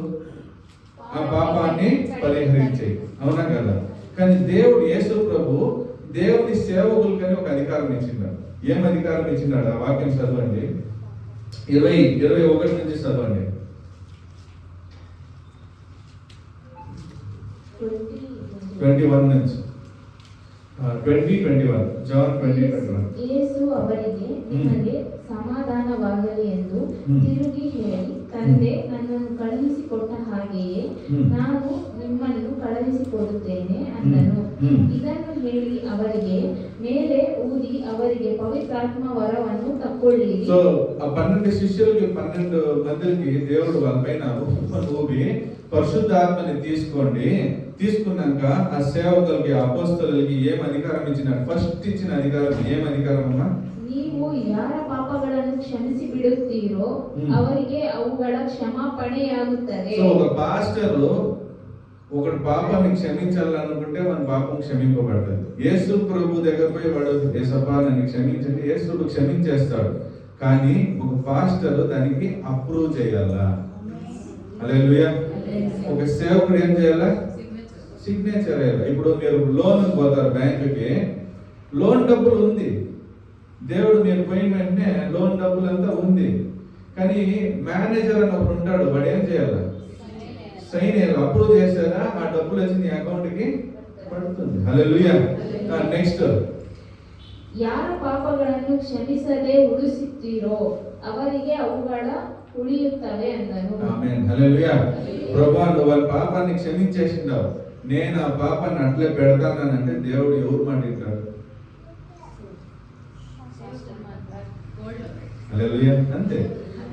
ఆ పాపాన్ని పరిహరించే, అవునా కదా. కానీ దేవుడు యేసు ప్రభు దేవుని సేవకులకని ఒక అధికారం ఇచ్చిన్నాడు. ఏం అధికారం ఇచ్చినాడు? ఆ వాక్యం చదవండి, 21 నుంచి చదవండి. 21 నుంచి 20:21 జాన్ 20:21. ಯೇಸು ಅವರಿಗೆ, ನಿಮಗೆ ಸಮಾಧಾನವಾಗಲಿ ಎಂದು ಹ್ಮ್. ತಿರುಗಿ ಹೇಳಿ, ತಂದೆ ನನ್ನನ್ನು ಕಳುಹಿಸಿಕೊಟ್ಟ ಹಾಗೆಯೇ ನಾನು ನಿಮ್ಮನ್ನು ಕಳುಹಿಸಿಕೊಡುತ್ತೇನೆ ಅಂದನು. ಹ್ಮ್. ಇದನ್ನು ಹೇಳಿ ಅವರಿಗೆ ಮೇಲೆ ಊದಿ ಅವರಿಗೆ ಪವಿತ್ರಾತ್ಮ ವರವನ್ನು ತಕ್ಕೊಳ್ಳಿರಿ. సో ఆ 12 శిష్యులకి 12 మందికి దేవుడు వాళ్ళ పైన ఊపి పరిశుద్ధాత్మని తీసుకోండి, తీసుకున్నాక ఆ సేవకులకి అపోస్తలులకి ఏం అధికారం ఇచ్చినాడు? ఫస్ట్ ఇచ్చిన అధికారం ఏం అధికారం అమ్మా? ನೀವು ಯಾರ ಪಾಪಗಳನ್ನು ಕ್ಷಮಿಸಿ ಬಿಡುತ್ತೀರೋ ಅವರಿಗೆ ಅವುಗಳ ಕ್ಷಮಾಪಣೆಯಾಗುತ್ತದೆ. సో ఒక పాస్టర్ ఒకటి పాపాన్ని క్షమించాలనుకుంటే మన పాపం క్షమింపబడుతుంది. యేసు ప్రభు దగ్గర పోయి వాడు యేసప్పా నన్ను క్షమించండి, యేసు ప్రభు క్షమించేస్తాడు. కానీ ఒక పాస్టర్ దానికి అప్రూవ్ చేయాలా? హల్లెలూయా. ఒక సేవకుడు ఏం చేయాలా? సిగ్నేచర్ అయ్యాలి. ఇప్పుడు మీరు లోన్ పోతారు బ్యాంకుకి, లోన్ డబ్బులు ఉంది, దేవుడు మీరు పోయిన వెంటనే లోన్ డబ్బులు అంతా ఉంది, కానీ మేనేజర్ అని ఒకడు ఉంటాడు, వాడు ఏం చేయాలి? సైన్ చేయాలి. అప్రూవ్ చేశారా ఆ డబ్బులు వచ్చి నీ అకౌంట్కి పడుతుంది. హల్లెలూయా. నెక్స్ట్, ಯಾರ ಪಾಪಗಳನ್ನು ಕ್ಷಮಿಸದೆ ಉಳಿಸುತ್ತೀರೋ ಅವರಿಗೆ ಅವುಗಳ ಉಳಿಯುತ್ತವೆ ಅಂದನು. ఆమేన్. హల్లెలూయా. ప్రభువా నువ్వు వాళ్ళ పాపాన్ని క్షమించేసిండావు, నేను ఆ పాపాన్ని అట్లే పెడతానంటే దేవుడు ఎవరు మాట వింటాడు? హల్లెలూయా. అంతే.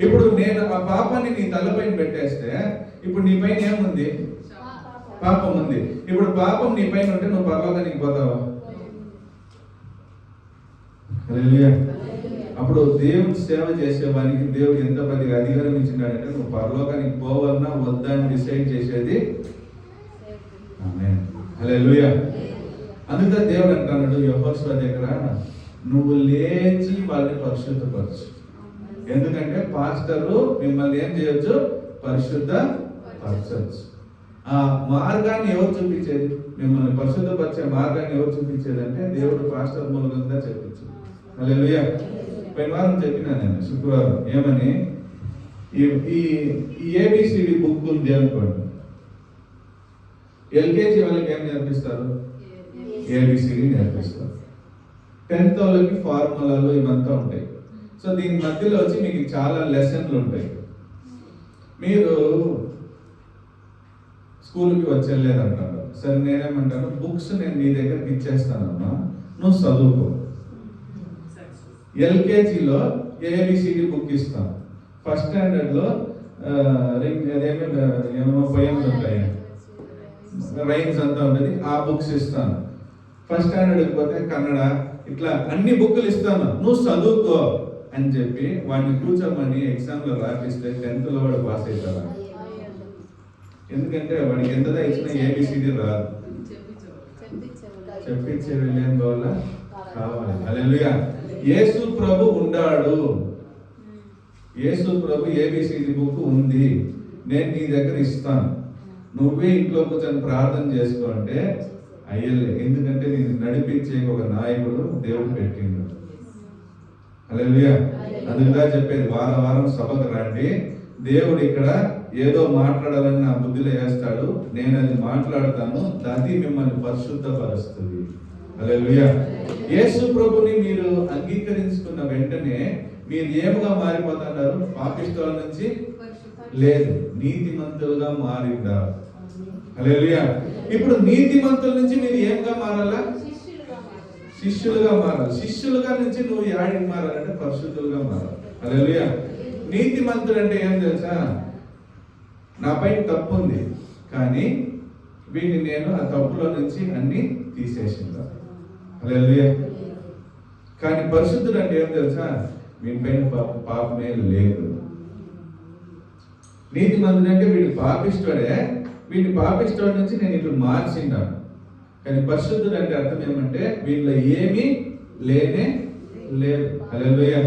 ఇప్పుడు నేను ఆ పాపాన్ని నీ తలపైన పెట్టేస్తే ఇప్పుడు నీ పైన ఏముంది? పాపం ఉంది. ఇప్పుడు పాపం నీ పైన ఉంటే నువ్వు పరలోకానికి పోతావా? హల్లెలూయా. అప్పుడు దేవుని సేవ చేసేవానికి దేవుడు ఎంత పెద్దగా అధికారం ఇచ్చినాడంటే నువ్వు పరలోకానికి పోవాలన్నా వద్దా అని డిసైడ్ చేసేది. ఆమేన్. హల్లెలూయా. అందుకే దేవుడు అంటున్నాడు యెహోషువ దగ్గర, నువ్వు లేచి వాళ్ళని పరిశుద్ధపరచు. ఎందుకంటే పాస్టరు మిమ్మల్ని ఏం చేయొచ్చు? పరిశుద్ధ పరచచ్చు. ఆ మార్గాన్ని ఎవరు చూపించేది? మిమ్మల్ని పరిశుద్ధపరిచే మార్గాన్ని ఎవరు చూపించేది అంటే దేవుడు పాస్టర్ మూలంగా చెప్పించు. హల్లెలూయా. పోయిన వారం చెప్పినా నేను శుక్రవారం ఏమని, ఈ ఏబిసిడి బుక్ ఉంది అనుకోండి, ఎల్కేజీ వాళ్ళకి ఏం నేర్పిస్తారు? ఏబిసిడి నేర్పిస్తారు. 10th వాళ్ళకి ఫార్ములాలు ఇవంతా ఉంటాయి. సో దీని మధ్యలో వచ్చి మీకు చాలా లెసన్లు ఉంటాయి. మీరు స్కూల్కి వచ్చేలేదంటారు. సరే నేనేమంటాను, బుక్స్ నేను నీ దగ్గరికి ఇచ్చేస్తానమ్మా, నువ్వు చదువుకో. ఎల్కేజీలో ఏబిసిడి బుక్ ఇస్తాను, ఫస్ట్ స్టాండర్డ్లో ఏమో పోయమ్స్ ఉంటాయి, రైమ్స్ అంతా ఉంటుంది, ఆ బుక్స్ ఇస్తాను. ఫస్ట్ స్టాండర్డ్కి పోతే కన్నడ, ఇట్లా అన్ని బుక్కులు ఇస్తాను, నువ్వు చదువుకో అని చెప్పి వాడిని కూర్చోమని ఎగ్జామ్లో రాపిస్తే 10th లో వాడు పాస్ అవుతారా? ఎందుకంటే వాడికి ఎంతదా ఇచ్చినా ఏబిసిడి రాదు, చెప్పించే వెళ్ళేం వల్ల కావాలి. హల్లెలూయా. యేసు ప్రభు ఉన్నాడు, యేసు ప్రభు ఏబిసిడి బుక్ ఉంది, నేను నీ దగ్గర ఇస్తాను, నువ్వే ఇంట్లో కూర్చొని ప్రార్థన చేసుకో అంటే అయ్యలే. ఎందుకంటే నేను నడిపించే ఒక నాయకుడు దేవుడు పెట్టిండు. హల్లెలూయా. అందుకుగా చెప్పేది వారం వారం సభకు రండి, దేవుడు ఇక్కడ ఏదో మాట్లాడాలని నా బుద్ధిలో వేస్తాడు, నేను అది మాట్లాడతాను, అది మిమ్మల్ని పరిశుద్ధపరుస్తుంది. హల్లెలూయా. యేసు ప్రభుని మీరు అంగీకరించుకున్న వెంటనే మీరు ఏముగా మారిపోతున్నారు? పాపిష్టుల నుంచి లేదు, నీతిమంతులుగా మారిండారు. హల్లెలూయా. ఇప్పుడు నీతిమంతుల నుంచి మీరు ఏముగా మారాలా? శిష్యులుగా మారాలి. శిష్యులుగా నుంచి నువ్వు యాడికి మారాలంటే పరిశుద్ధులుగా మారాలి. హల్లెలూయా. నీతిమంతుడు అంటే ఏం తెలుసా? నా పైన తప్పు ఉంది, కానీ వీడిని నేను ఆ తప్పులో నుంచి అన్ని తీసేసిందా. హల్లెలూయా. కానీ పరిశుద్ధుడు అంటే ఏం తెలుసా? వీడి పైన పాపమే లేదు. నీతిమంతుడు అంటే వీడు పాపిష్టుడే, వీడిని పాపిష్టుడి నుంచి నేను ఇట్లా మార్చిండాను. కానీ పరిశుద్ధుడు అంటే అర్థం ఏమంటే వీళ్ళ ఏమీ లేనే లేదు. హల్లెలూయా.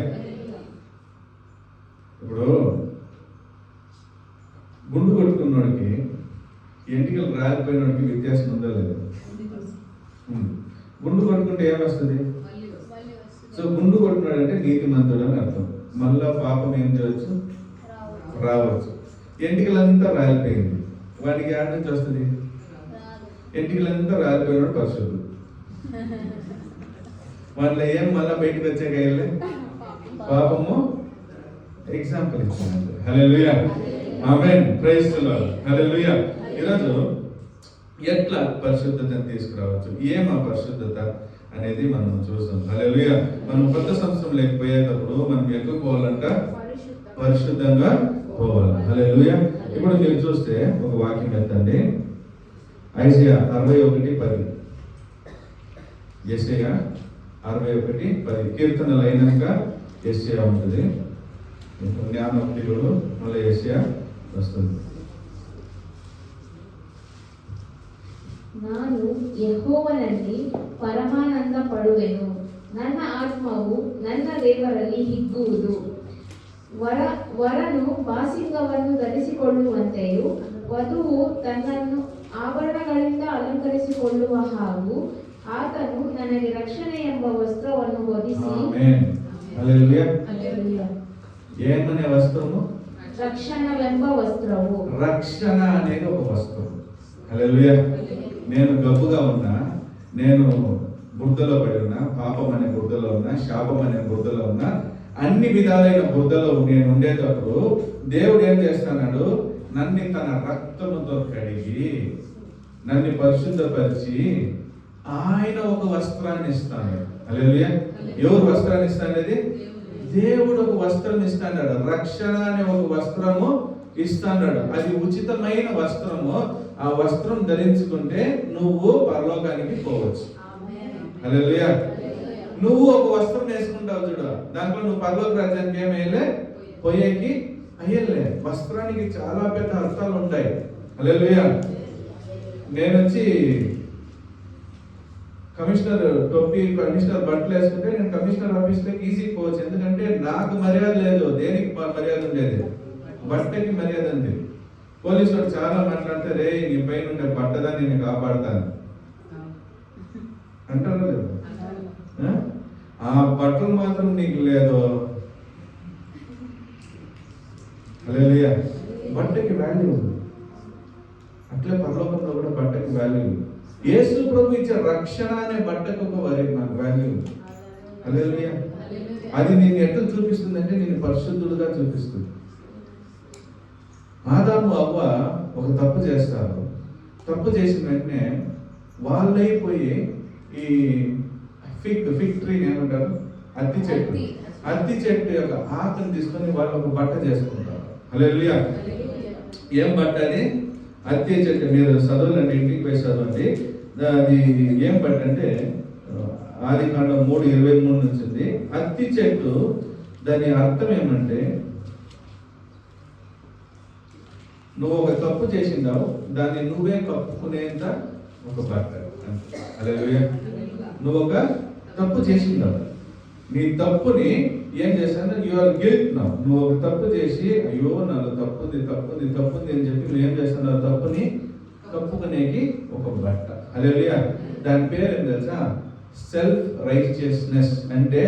ఇప్పుడు గుండు కొట్టుకున్నోడికి ఎంటికలు రాలిపోయినోడికి వ్యత్యాసం ఉందా లేదు? గుండు కొట్టుకుంటే ఏమొస్తుంది? సో గుండు కొట్టుకున్నాడు అంటే నీతిమంతుడు అని అర్థం. మళ్ళా పాపం ఏం చేయవచ్చు? రావచ్చు. ఎంటికలంతా రాలిపోయింది, వాడికి యాడ్ నుంచి వస్తుంది? ఎంటికలంతా రాలిపోయినాడు పరిశుద్ధుడు. వాళ్ళ ఏం మళ్ళా బయటకు వచ్చాక వెళ్ళే పాపము ఎగ్జాంపుల్ ఇచ్చాను. హల్లెలూయా, ఆమేన్, ప్రైజ్ ది లార్డ్, హల్లెలూయా. ఈరోజు ఎట్లా పరిశుద్ధతను తీసుకురావచ్చు, ఏం ఆ పరిశుద్ధత అనేది మనం చూస్తాం. హల్లెలూయా. మనం కొత్త సంవత్సరం లేకపోయేటప్పుడు మనం ఎక్కడికి పోవాలంట? పరిశుద్ధంగా పోవాలి. హల్లెలూయా. ఇప్పుడు మీరు చూస్తే ఒక వాక్యం ఎత్తండి, యెషయా 61:10. యెషయా 61:10. కీర్తనలు అయినాక యెషయా ఉంటుంది, జ్ఞానోక్తిలో మళ్ళీ యెషయా వస్తుంది. ನಾನು ಯೆಹೋವನಲ್ಲಿ ಪರಮಾನಂದ ಪಡುವೆನು, ನನ್ನ ಆತ್ಮವು ನನ್ನ ದೇವರಲ್ಲಿ ಹಿಗ್ಗುವುದು. ವರನು ಬಾಸಿಂಗವನ್ನು ಧರಿಸಿಕೊಳ್ಳುವಂತೆಯೂ ವಧುವು ತನ್ನನ್ನು ಆಭರಣಗಳಿಂದ ಅಲಂಕರಿಸಿಕೊಳ್ಳುವ ಹಾಗೂ ಆತನು ನನಗೆ ರಕ್ಷಣೆ ಎಂಬ ವಸ್ತ್ರವನ್ನು ಹೊದಿಸಿ. Amen, hallelujah. ಹಲ್ಲೆಲೂಯಾ. ఏమనే వస్త్రము? రక్షణವೆಂಬ వస్త్రము. రక్షణ అనేది ఒక వస్త్రం. హల్లెలూయా. నేను గబ్బుగా ఉన్నా, నేను బురదలో పడి ఉన్నా, పాపం అనే బురదలో ఉన్నా, శాపం అనే బురదలో ఉన్నా, అన్ని విధాలైన బురదలో నేను ఉండేటప్పుడు దేవుడు ఏం చేస్తున్నాడు? నన్ను తన రక్తముతో కడిగి నన్ను పరిశుద్ధపరిచి ఆయన ఒక వస్త్రాన్ని ఇస్తాడు. హల్లెలూయా. ఎవరు వస్త్రాన్ని ఇస్తాడది? దేవుడు ఒక వస్త్రం ఇస్తాడు, రక్షణ అనే ఒక వస్త్రము ఇస్తాడు. అది ఉచితమైన వస్త్రము. ఆ వస్త్రం ధరించుకుంటే నువ్వు పరలోకానికి పోవచ్చు. హల్లెలూయా. నువ్వు ఒక వస్త్రం వేసుకుంటావు చూడు, దాంట్లో నువ్వు పరలోక రాజ్యానికి ఏమయ్యలే, పోయేకి అయ్యలే. వస్త్రానికి చాలా పెద్ద అర్థాలు ఉంటాయి. హల్లెలూయా. నేను వచ్చి కమిషనర్ టొప్పి, కమిషనర్ బట్టలు వేసుకుంటే నేను కమిషనర్ ఆఫీస్లోకి ఈజీగా పోవచ్చు. ఎందుకంటే నాకు మర్యాద లేదు. దేనికి మర్యాద ఉండేది? బట్టకి మర్యాద ఉంది. పోలీసు వాడు చాలా మాట్లాడితే, రే నీ పైన ఉండే బట్టదాన్ని నేను కాపాడతాను అంటారు లేదు. ఆ బట్టలు మాత్రం నీకు లేదు. హల్లెలూయా. బట్టకి వాల్యూ ఉంది. అట్లే పరలోకంలో కూడా బట్టకి వాల్యూ ఉంది. యేసు ప్రభు ఇచ్చే రక్షణ అనే బట్టకు ఒక నాకు వాల్యూ ఉంది. హల్లెలూయా. అది నేను ఎట్లా చూపిస్తుందంటే నేను పరిశుద్ధుడుగా చూపిస్తుంది. ఆదాము అవ్వ ఒక తప్పు చేస్తారు. తప్పు చేసిన వెంటనే వాళ్ళైపోయి ఈ ఫిగ్ ట్రీని ఏమంటారు? అత్తి చెట్టు యొక్క ఆకుని తీసుకొని వాళ్ళు ఒక బట్ట చేసుకుంటారు. హల్లెలూయా. ఏం బట్ట అది? అత్తి చెట్టు. మీరు చదవాలంటే ఇంటికి పోయి చదవండి. అది ఏం బట్ట అంటే ఆదికాండం 3:23 నుంచి ఉంది. అత్తి చెట్టు, దాని అర్థం ఏమంటే నువ్వు ఒక తప్పు చేసిందావు, దాన్ని నువ్వే కప్పుకునేంత ఒక బట్ట. హల్లెలూయా. నువ్వు ఒక తప్పు చేసిందావు, నీ తప్పుని ఏం చేశాను? You are guilt now. నువ్వు ఒక తప్పు చేసి అయ్యో నాలో తప్పుంది అని చెప్పి నువ్వు ఏం చేస్తున్నావు? తప్పుని కప్పుకునేకి ఒక బట్ట. హల్లెలూయా. దాని పేరు ఏం తెలుసా? Self righteousness. అంటే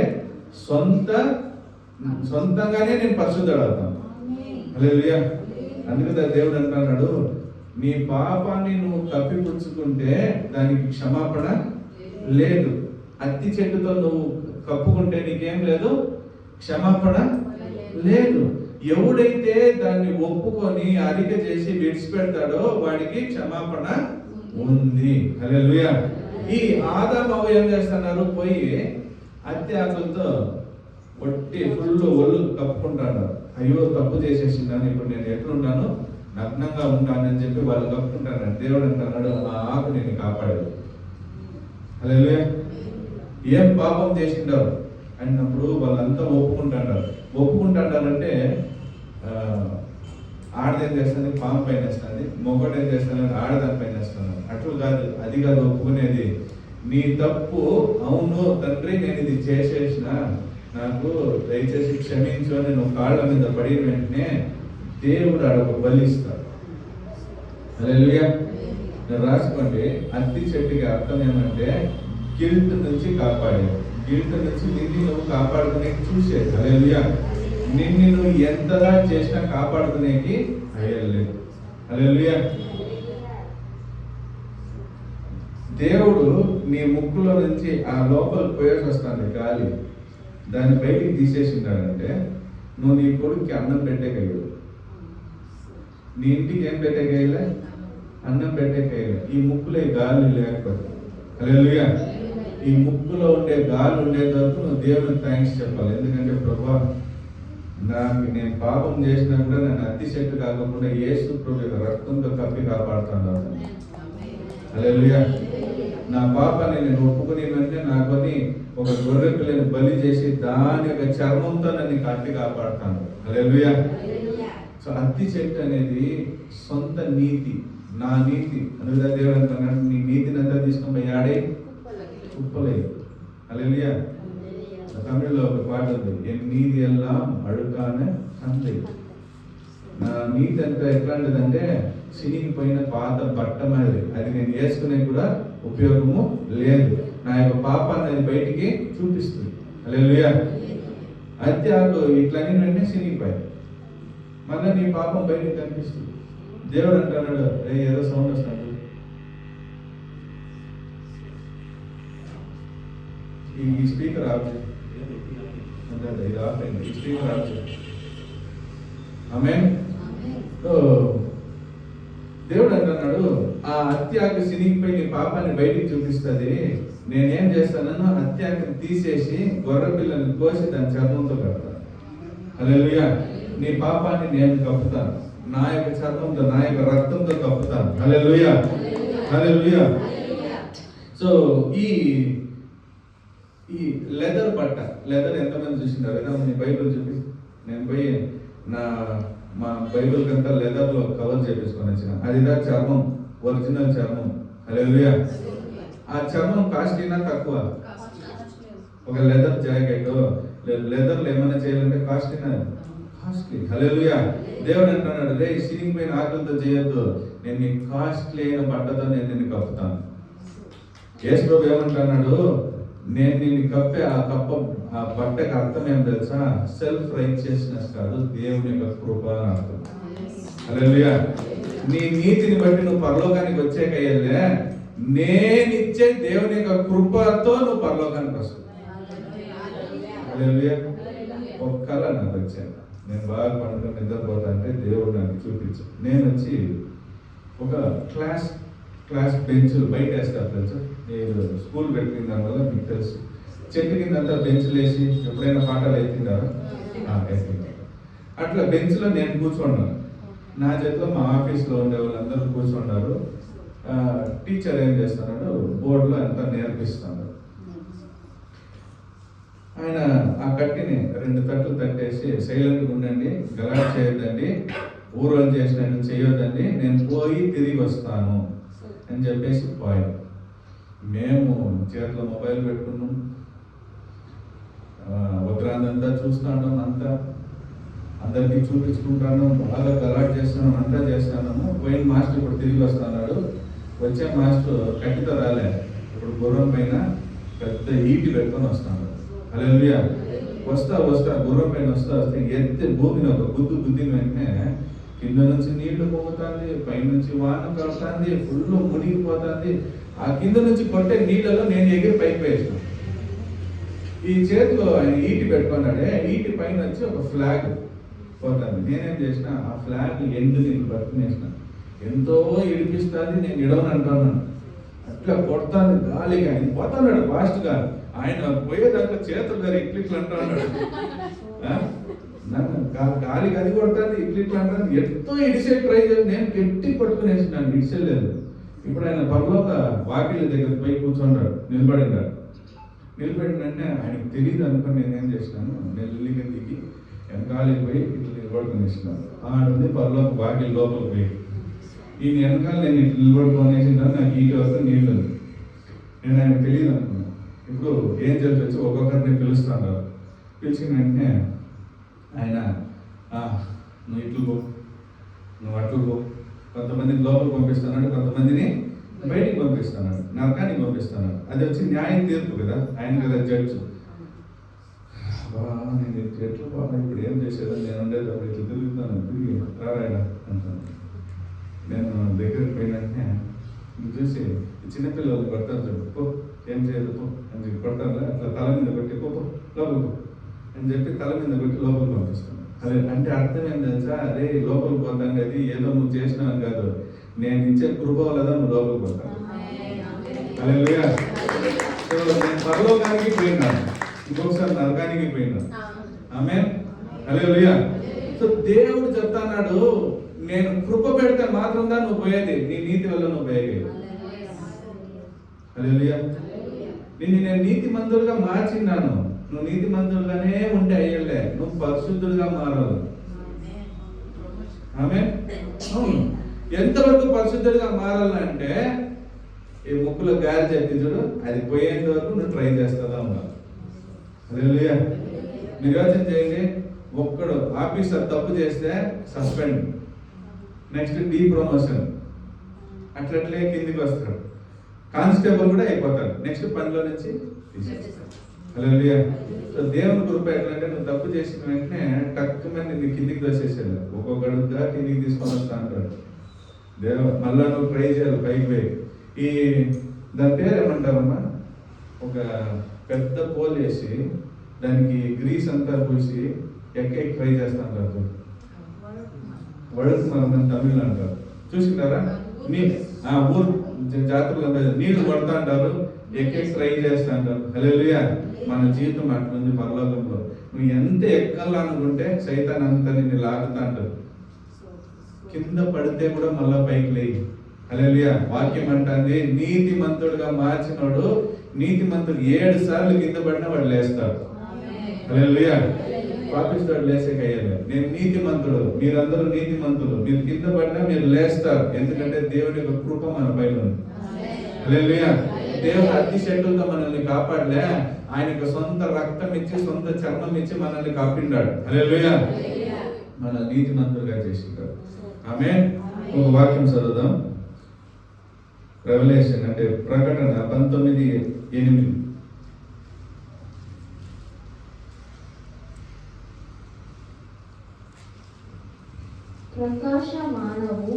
సొంతంగానే నేను పరిశుద్ధుడు అవుతాను. హల్లెలూయా. అందుకే దేవుడు అంటున్నాడు, నీ పాపాన్ని నువ్వు కప్పిపుచ్చుకుంటే దానికి క్షమాపణ లేదు. అత్తి చెట్టుతో నువ్వు కప్పుకుంటే నీకేం లేదు, క్షమాపణ లేదు. ఎవడైతే దాన్ని ఒప్పుకొని అరిక చేసి విడిచిపెడతాడో వాడికి క్షమాపణ ఉంది. హల్లెలూయా. ఈ ఆదాము అవ్వ ఏం చేస్తున్నారు? పోయి అత్తి ఆకులతో ఫుల్ ఒళ్ళు కప్పుకుంటాడు. అయ్యో తప్పు చేసేసిందని ఇప్పుడు నేను ఎట్లుంటాను? నగ్నంగా ఉంటానని చెప్పి వాళ్ళు కప్పుకుంటారు. దేవుడు అంటున్నాడు, ఆ ఆకు నేను కాపాడేది. హల్లెలూయా. ఏం పాపం చేసిండారు అన్నప్పుడు వాళ్ళంతా ఒప్పుకుంటారంటే ఆడదేం చేస్తుంది? పాము పైన వేస్తుంది. మొగడు ఏం చేస్తాను? ఆడదాని పైన వేస్తున్నాను. అట్లు కాదు, అది కాదు ఒప్పుకునేది. నీ తప్పు, అవును తండ్రి నేను ఇది చేసేసిన, నాకు దయచేసి క్షమించు అని నువ్వు కాళ్ళ మీద పడిన వెంటనే దేవుడు ఆడ ఒక బలి ఇస్తాడు. హల్లెలూయా. రాసుకోండి. అత్తి చెట్టుకి అర్థం ఏమంటే గిల్ట్ నుంచి కాపాడాడు. గిల్ట్ నుంచి నిన్ను నువ్వు కాపాడుకునే చూసేది. హల్లెలూయా. నిన్ను నువ్వు ఎంతగా చేసినా కాపాడుకునేకి అయ్యలేదు. హల్లెలూయా. దేవుడు నీ ముక్కులో నుంచి ఆ లోపల పోయేసి వస్తుంది గాలి, దాన్ని బయటికి తీసేసిండాడంటే నువ్వు నీ కొడుక్కి అన్నం పెట్టేకయ్యదు. నీ ఇంటికి ఏం పెట్టేకయ్యలే? అన్నం పెట్టేకయ్యలే. ఈ ముక్కులో గాలి లేకపోతే. హల్లెలూయా. ఈ ముక్కులో ఉండే గాలి ఉండేది వరకు నువ్వు దేవునికి థ్యాంక్స్ చెప్పాలి. ఎందుకంటే ప్రభా, నాకు నేను పాపం చేసినా కూడా నన్ను అతి శక్తి కాకుండా యేసు ప్రభు యొక్క రక్తంతో కప్పి కాపాడుతున్నాను. హల్లెలూయా. నా పాపాన్ని నేను ఒప్పుకుని వెంటనే నాకొని ఒక గొర్రె పిల్లని బలి చేసి దాని యొక్క చర్మంతో నన్ను కట్టి కాపాడుతాను. హల్లెలూయా. సో అతి శక్తి అనేది సొంత నీతి, నా నీతి అనుదా దేవుడు అంటున్నాడు, నీ నీతిని అంతా తీసుకొని పోయి ఆడే ఉప్పలేదు. హల్లెలూయా. తమిళ్లో ఒక పాట ఉంది, ఎన్ నీతి ఎల్లాం అడుగాన అంతే. నా నీతి అంతా ఎట్లాంటిదంటే చినిగిపోయిన పాత బట్ట మాదిరి, అది నేను వేసుకునే కూడా ఉపయోగము లేదు. నా యొక్క పాపాన్ని అది బయటికి చూపిస్తుంది. హల్లెలూయా. అత్యాకు ఇట్లన్నీ వెంటనే చినిగిపోయాయి, మళ్ళీ నీ పాపం బయటికి కనిపిస్తుంది. దేవుడు అంటున్నాడు, ఏదో సౌండ్ వస్తాడు, ఈ స్పీకర్ ఆఫ్ చేయి. ఇది ఆఫ్ అయింది, ఈ స్పీకర్ ఆఫ్ చేయి. ఆమేన్. దేవుడు అంటున్నాడు, ఆ హత్యాకు సినిగిపోయి నీ పాపాన్ని బయటికి చూపిస్తుంది. నేనేం చేస్తానో హత్యాకు తీసేసి గొర్రె పిల్లని కోసి దాని చర్మంతో కడతాను. హల్లెలూయా. నీ పాపాన్ని నేను కప్పుతాను, నా యొక్క చర్మంతో, నా యొక్క రక్తంతో కప్పుతాను. హల్లెలూయా. హల్లెలూయా. సో ఈ లెదర్ బట్ట, లెదర్ ఎంతమంది చూసినారు? నీ బైబిల్ చూపి, నేను పోయి మా బైబిల్ కంతా లెదర్లో కవర్ చేపించుకొని వచ్చిన. అది చర్మం, ఒరిజినల్ చర్మం. హల్లెలూయా. ఆ చర్మం కాస్ట్లీనా తక్కువ? ఒక లెదర్ జాకెట్ లెదర్లో ఏమైనా చేయాలంటే కాస్ట్లీనా? కాస్ట్లీ. హల్లెలూయా. దేవుడు అంటున్నాడు, రే సినిగిపోయిన ఆకులతో చేయొద్దు, నేను నీ కాస్ట్లీ అయిన బట్టతో నేను నిన్ను కప్పుతాను. యేసు ప్రభు ఏమంటున్నాడు, నేను నిన్ను కప్పే ఆ బట్టకు అర్థం ఏం తెలుసా? సెల్ఫ్ రైచియస్నెస్ కాదు, దేవుని యొక్క కృప అని అర్థం. హల్లెలూయా. నీ నీతిని బట్టి నువ్వు పరలోకానికి వచ్చేకయ్యలే, నేనిచ్చే దేవుని యొక్క కృపతో నువ్వు పరలోకానికి వస్తావు. హల్లెలూయా. ఒక కళ నాకు వచ్చాను, నేను బాగా పండుగ నిద్రపోతా అంటే దేవుడు నాకు చూపించు. నేను వచ్చి ఒక క్లాస్ బెంచులు బయట వేస్తారు తెలుసు, నేను స్కూల్ పెట్టిన దానివల్ల మీకు తెలుసు, చెట్టు కింద అంతా బెంచులు వేసి ఎప్పుడైనా పాఠాలు ఎత్తిండారా? అట్లా బెంచ్లో నేను కూర్చున్నాను, నా చేతిలో మా ఆఫీస్లో ఉండే వాళ్ళందరూ కూర్చున్నారు. టీచర్ ఏం చేస్తున్నాడు, బోర్డులో అంతా నేర్పిస్తున్నాడు. ఆయన ఆ కట్టిని 2 తట్లు తట్టేసి, సైలెంట్గా ఉండండి, గలాట్ చేయొద్దండి, ఊరోలు చేసినట్టు చేయొద్దండి, నేను పోయి తిరిగి వస్తాను అని చెప్పేసి పోయాం. మేము చేతిలో మొబైల్ పెట్టుకున్నాం, ఉత్తరాందంతా చూస్తున్నాం, అంతా అందరికీ చూపించుకుంటాను, బాగా గలాట్ చేస్తున్నాం, అంతా చేస్తున్నాము. పోయిన మాస్టర్ ఇప్పుడు తిరిగి వస్తున్నాడు. వచ్చే మాస్టర్ కట్టితో రాలే, ఇప్పుడు గుర్రం పైన పెద్ద ఈటి పెట్టుకొని వస్తున్నాడు. హల్లెలూయా. వస్తా గుర్రం పైన వస్తే ఎత్తే భూమిని ఒక గుద్దిన వెంటనే కింద నుంచి నీళ్లు పొంగుతుంది, పైనుంచి వాన కడుతుంది, ఫుల్ మునిగిపోతుంది. ఆ కింద నుంచి కొట్టే నీళ్ళలో నేను ఎగిరి పైకి వేసిన. ఈ చేతిలో ఆయన ఈటి పెట్టుకున్నాడే, ఈటి పైన వచ్చి ఒక ఫ్లాగ్ పోతుంది. నేనేం చేసిన, ఆ ఫ్లాగ్ ఎండు నీళ్ళు పట్టుకునేసిన. ఎంతో ఇడిపిస్తుంది, నేను ఇడవని అంటున్నాను. అట్లా కొడతాను గాలిగా, ఆయన పోతున్నాడు ఫాస్ట్గా. ఆయన పోయేదాకా చేతులు గారు ఇట్లిట్లు అంటున్నాడు, గాలికి అది కొడుతుంది, ఇట్లిట్లు అంటాను. ఎంతో ఇడిసే ట్రై చేసి నేను గట్టి పట్టుకునేసినాను, ఇడిసేలేదు. ఇప్పుడు ఆయన పరలోక వాకిళ్ళ దగ్గర పోయి కూర్చున్నాడు, నిలబడినాడు. నిలబడినంటే ఆయనకు తెలియదు అనుకుని నేనేం చేసినాను, నెల్లిగా దిగి వెనకాలకి పోయి ఇట్లా నిలబడుకునేసినాను. ఆడుంది పరలోక వాకిళ్ళ లోపలికి పోయి, ఈయన వెనకాల నేను ఇట్లా నిలబడుకునేసినాను. నాకు ఈట వరకు నీళ్ళు ఉంది. నేను ఆయనకు తెలియదు అనుకున్నాను. ఇప్పుడు ఏం చెప్పచ్చు, ఒక్కొక్కరిని పిలుస్తాను. పిలిచిన వెంటనే ఆయన నువ్వు ఇట్లు పో, నువ్వు అట్లు పో, కొంతమందిని లోపల పంపిస్తున్నాడు, కొంతమందిని బయటికి పంపిస్తున్నాడు, నరకానికి పంపిస్తున్నాడు. అది వచ్చి న్యాయం తీర్పు కదా, ఆయన కదా జడ్జి. నేను ఎట్లా బాబా ఇప్పుడు ఏం చేసేదని నేను ఉండేటప్పుడు ఇట్లా తిరుగుతున్నాను, తిరిగి రారాయణ అంటాను. నేను దగ్గరికి పోయినట్టే చూసి చిన్నపిల్లలు కొడతారు చెప్పు, పో ఏం చేయదు పో అని చెప్పి కొడతారు, అట్లా తల మీద కొట్టి పో లోపలికి అని చెప్పి తల మీద కొట్టి లోపలికి పంపిస్తాను. అదే అంటే అర్థం ఏం తెలుసా, అదే లోపలికి పోతాను అది ఏదో నువ్వు చేసినావు కాదు, నేను ఇచ్చే కృప వల్ల నువ్వు లోపలికి పోతాను. హల్లెలూయా. సో నేను పరలోకానికి పోయినాను, ఇంకొకసారి నరకానికి పోయినాను. ఆమేన్. హల్లెలూయా. సో దేవుడు చెప్తాన్నాడు, నేను కృప పెడితే మాత్రం దా నువ్వు పోయేది, నీ నీతి వల్ల నువ్వు పోయేది. హల్లెలూయా. నిన్ను నేను నీతి మంతులుగా మార్చిన్నాను, నువ్వు నీతి మంతులుగానే ఉంటే అయ్యలే, నువ్వు పరిశుద్ధులుగా మారాలి. ఆమేన్. ఎంతవరకు పరిశుద్ధులుగా మారాలంటే ఈ ముక్కులో గాలి చెప్పి చూడు, అది పోయేంత వరకు నువ్వు ట్రై చేస్తుందా ఉన్నావు. హల్లెలూయా. నిర్వచన చేయండి, ఒక్కడు ఆఫీసర్ తప్పు చేస్తే సస్పెండ్, నెక్స్ట్ డీ ప్రమోషన్, అట్లట్లే కిందికి వస్తాడు. కానిస్టేబుల్ కూడా అయిపోతాడు, నెక్స్ట్ పనిలో నుంచి తీసేస్తాడు. హల్లెలూయా. సో దేవుని కృప ఎట్లంటే నువ్వు తప్పు చేసిన వెంటనే టక్కుమని నీ కిందికి దోసేసాడు, ఒక్కొక్కడుగా కిందికి తీసుకొని వస్తా అంటాడు. మళ్ళా నువ్వు ట్రై చేయాలి పైకి పోయి. ఈ దాని పేరు ఏమంటారమ్మా, ఒక పెద్ద పోల్ వేసి దానికి గ్రీస్ అంతా పూసి ఎక్కి ట్రై చేస్తా అంటారు, వడుకు మనం తమిళ్ అంటారు, చూసింటారా? ఊరు జాతరలో నీళ్లు కొడతా అంటారు, ఎక్కి ట్రై చేస్తా అంటారు. హల్లెలూయా. మన జీవితం అట్లుంది పరలోకంలో. నువ్వు ఎంత ఎక్కాలనుకుంటే సైతాన్ అంతా నిన్ను లాగుతా అంటారు, కింద పడితే కూడా మళ్ళా పైకి లేయి. హల్లెలూయా. వాక్యం అంటుంది, నీతిమంతుడుగా మార్చినోడు, నీతిమంతుడు 7 సార్లు కింద పడినా వాడు లేస్తాడు. హల్లెలూయా. పాపిస్తాడు లేసేకయ్యాలి. నేను నీతిమంతుడు, మీరందరూ నీతిమంతులు, మీరు కింద పడినా మీరు లేస్తారు, ఎందుకంటే దేవుని యొక్క కృప మన పైన ఉంది. హల్లెలూయా. దేవుడు అతి శక్తులతో మనల్ని కాపాడలే, ఆయనకు సొంత రక్తం ఇచ్చి సొంత చర్మం ఇచ్చి మనల్ని కాపాడాడు. హల్లెలూయా. మన నీతిమంతులుగా చేసింటాడు. ఆమేన్. ఒక వాక్యం చదువుదాం, రెవల్యూషన్ అంటే ప్రకటన 19:8. ಪ್ರಕಾಶಮಾನವು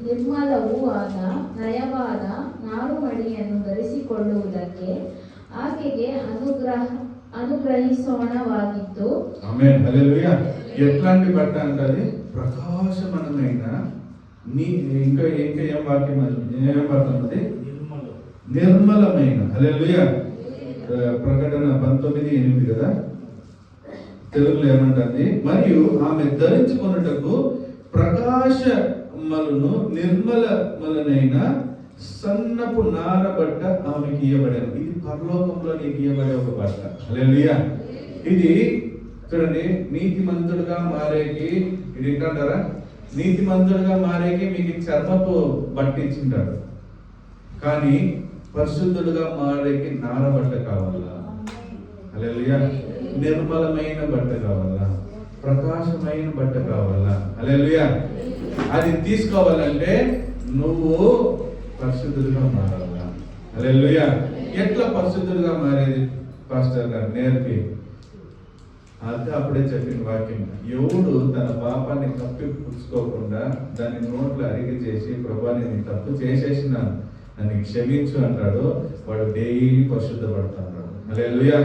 ನಿರ್ಮಲವೂ ಆದ ನಯವಾದ ನಾರುಮಡಿಯನ್ನು ಧರಿಸಿಕೊಳ್ಳುವುದಕ್ಕೆ ಆಕೆಗೆ అనుగ్రహించోణವಾಗಿತ್ತು. ఆమేన్. హల్లెలూయా. ఎట్లాంటి బట్ట అంటది? ప్రకాశమానమైన ఇంకా ఏం వాక్యం ఏం పడుతున్నది? నిర్మలమైన. హల్లెలూయా. ప్రకటన 19:8 కదా, తెలుగులో ఏమంటుంది? మరియు ఆమె ధరించుకొనుటకు ప్రకాశమలను నిర్మలమలనైన సన్నపు నారబట్ట ఆమెకి ఇయ్యబడాను. ఇది పరలోకంలో నీకు ఇయ్యబడే ఒక బట్ట. హల్లెలూయా. ఇది చూడండి, నీతిమంతుడుగా మారేకి ఇది ఏంటంటారా, నీతిమంతుడుగా మారేకి మీకు చర్మపు బట్ట ఇచ్చింటాడు, కానీ పరిశుద్ధుడుగా మారేకి నారబట్ట కావాలా? హల్లెలూయా. నిర్మలమైన బట్ట కావాలా? ప్రకాశమైన బట్ట కావాలా? హల్లెలూయా. అది తీసుకోవాలంటే నువ్వు పరిశుద్ధుడిగా మారాలా? హల్లెలూయా. ఎట్లా పరిశుద్ధుడిగా మారేది పాస్టర్ గారు నేర్పి? అది అప్పుడే చెప్పిన వాక్యం, ఎవడు తన పాపాన్ని కప్పిపుచ్చుకోకుండా దాన్ని నోట్లో అరిగి చేసి, ప్రభువా నేను తప్పు చేసేసిన నన్ను క్షమించు అంటాడు, వాడు డైలీ పరిశుద్ధపడతాడు. హల్లెలూయా.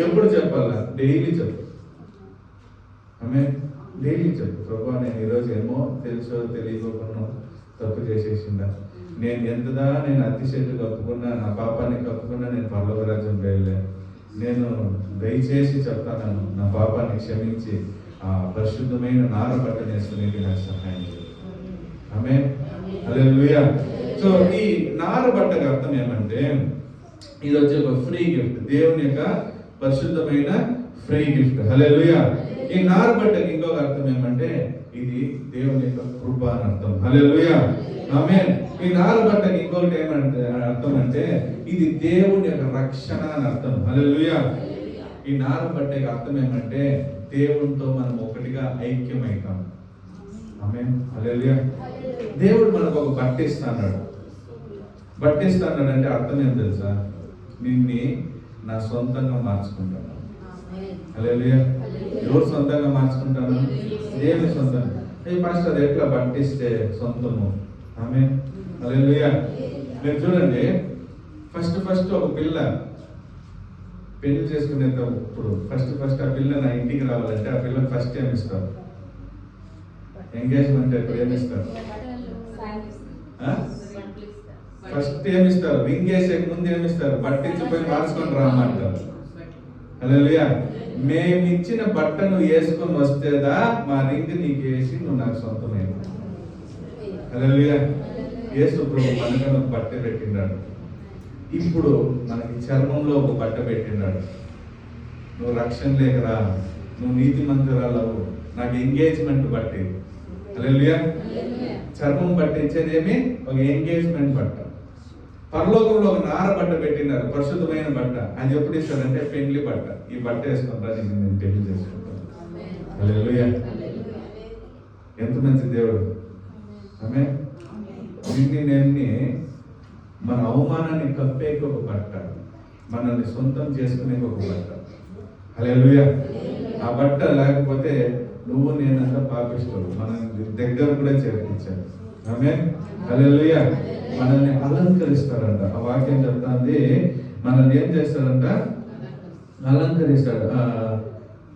ఎప్పుడు చెప్పాలా? డైలీ చెప్పు. ఆమేన్. డైలీ చెప్పు, ప్రభువా నేను ఈరోజు ఏమో తెలుసో తెలియకోకుండా తప్పు చేసేసిందా, నేను అతిశక్తి కప్పుకున్నా, నా పాపాన్ని కప్పుకున్నా నేను పరలోక రాజ్యం వెళ్ళలే, నేను దయచేసి చెప్తాను నా పాపాన్ని క్షమించి ఆ పరిశుద్ధమైన నార బట్టను వేసుకునేది నాకు సహాయం చేయాలి. ఆమేన్. హల్లెలూయా. సో ఈ నార బట్టకు అర్థం ఏమంటే, ఇది వచ్చే ఒక ఫ్రీ గిఫ్ట్, దేవుని యొక్క పరిశుద్ధమైన ఫ్రీ గిఫ్ట్. హల్లెలూయా. ఈ నార బట్టకి ఇంకొక అర్థం ఏమంటే, ఇది దేవుని యొక్క కృప అని అర్థం. హల్లెలూయా. ఆమేన్. ఈ నార బట్టకి ఇంకొకటి ఏమంటే అర్థం అంటే, ఇది దేవుని యొక్క రక్షణ అని అర్థం. హల్లెలూయా. ఈ నార బట్టకి అర్థం ఏమంటే, దేవునితో మనం ఒకటిగా ఐక్యమవుతాం. ఆమేన్. హల్లెలూయా. దేవుడు మనకు ఒక బట్ట ఇస్తున్నాడు, పట్టిస్తానంటే అర్థం ఏం తెలుసా? నిన్ని నా సొంతంగా మార్చుకుంటాను. హల్లెలూయా. ఎవరు సొంతంగా మార్చుకుంటాను? దేవుని సొంతంగా. పాస్టర్ ఎట్లా పట్టిస్తే సొంతము? ఆమేన్. హల్లెలూయా. మీరు చూడండి, ఫస్ట్ ఒక పిల్ల పెళ్లి చేసుకునేటప్పుడు ఫస్ట్ ఆ పిల్ల నా ఇంటికి రావాలంటే ఆ పిల్లకి ఫస్ట్ ఏమి ఇస్తారు? ఎంగేజ్మెంట్ ఎప్పుడు ఏమి ఇస్తారు? ఫస్ట్ ఏమిస్తారు? రింగ్ వేసే ముందు ఏమిస్తారు? పట్టించిపోయి మార్చుకొని రామంటారు. హల్లెలూయా. మేమిచ్చిన బట్టను వేసుకొని వస్తేదా మా రింగ్ నీకు వేసి నువ్వు నాకు సొంతమైన. హల్లెలూయా. యేసు ప్రభు మనకన్నా ఒక బట్ట పెట్టినాడు. ఇప్పుడు మనకి చర్మంలో ఒక బట్ట పెట్టినాడు. నువ్వు రక్షణ లేకరా, నువ్వు నీతిమంతురాలవు, నాకు ఎంగేజ్మెంట్ బట్టి. హల్లెలూయా. చర్మం పట్టించేదేమి? ఒక ఎంగేజ్మెంట్ బట్ట. పరలోకంలో ఒక నార బట్ట పెట్టినారు, పరిశుద్ధమైన బట్ట. అది ఎప్పుడు ఇస్తారంటే పెళ్లి బట్ట. ఈ బట్ట వేసుకుంటా నేను పెళ్లి చేసుకుంటాను. హల్లెలూయా. ఎంత మంచి దేవుడు. ఆమేన్. నిన్ను మన అవమానాన్ని కప్పేకి ఒక బట్ట, మనల్ని సొంతం చేసుకునే ఒక బట్ట. హల్లెలూయా. ఆ బట్ట లేకపోతే నువ్వు నేనంతా పాపిస్తావు. మనల్ని దగ్గర కూడా చేర్పించాడు. ఆమేన్. హల్లెలూయా. మనల్ని అలంకరిస్తాడంట. ఆ వాక్యం చెప్తాంది, మనల్ని ఏం చేస్తాడంట? అలంకరిస్తాడు.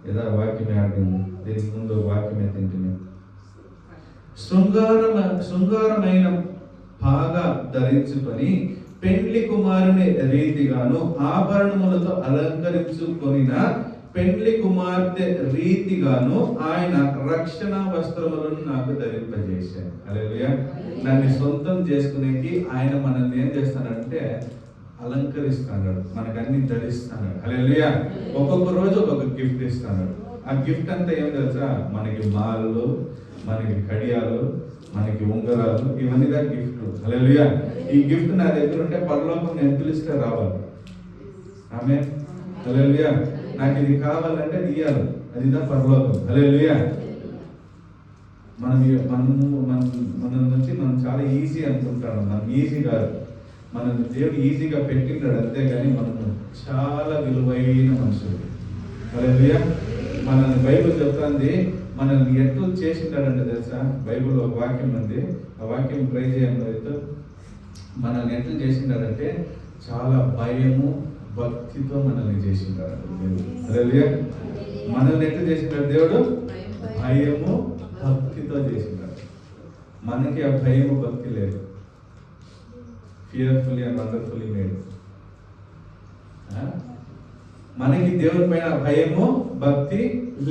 ఏదో వాక్యమే ఆడింది, దీనికి ముందు వాక్యమే తింటుంది. శృంగారమైన బాగా ధరించుకొని పెండ్లి కుమారుని రీతిగాను ఆభరణములతో అలంకరించుకొనిన పెండ్లి కుమార్తె రీతిగాను ఆయన రక్షణ వస్త్రములను నాకు ధరింపజేశాడు. హల్లెలూయా. నన్ను సొంతం చేసుకునేకి ఆయన మనల్ని ఏం చేస్తాడంటే అలంకరిస్తాడు, మనకన్నీ ధరిస్తాడు. హల్లెలూయా. ఒక్కొక్క రోజు ఒక్కొక్క గిఫ్ట్ ఇస్తాడు. ఆ గిఫ్ట్ అంతా ఏం తెలుసా? మనకి మాలలు, మనకి కడియాలు, మనకి ఉంగరాలు, ఇవన్నీ దా గిఫ్ట్. హల్లెలూయా. ఈ గిఫ్ట్ నా దగ్గర ఉంటే పరలోకం నేను పిలిస్తే రావాలి. ఆమేన్. హల్లెలూయా. నాకు ఇది కావాలంటే ఇయ్యాలి, అదిదా పరలోకం. హల్లెలూయా. మన నుంచి మనం చాలా ఈజీ అనుకుంటాం. మనం ఈజీ కాదు, మన దేవుడు ఈజీగా పెట్టినాడు అంతేగాని మనము చాలా విలువైన మనుషులు. హల్లెలూయా. మనల్ని బైబిల్ చెప్తుంది, మనల్ని ఎట్లు చేసింటాడంటే తెలుసా? బైబిల్ ఒక వాక్యం ఉంది, ఆ వాక్యం ట్రై చేయండి. మనల్ని ఎట్లు చేసింటాడంటే చాలా భయము భక్తితో మనల్ని చేసింటాడు దేవుడు. హల్లెలూయా. మనల్ని ఎట్లు చేసింటాడు దేవుడు? భయము భక్తితో చేసింటాడు. మనకి ఆ భయము భక్తి లేదు. Fearfully and wonderfully made. మనకి దేవుడి పైన భయము భక్తి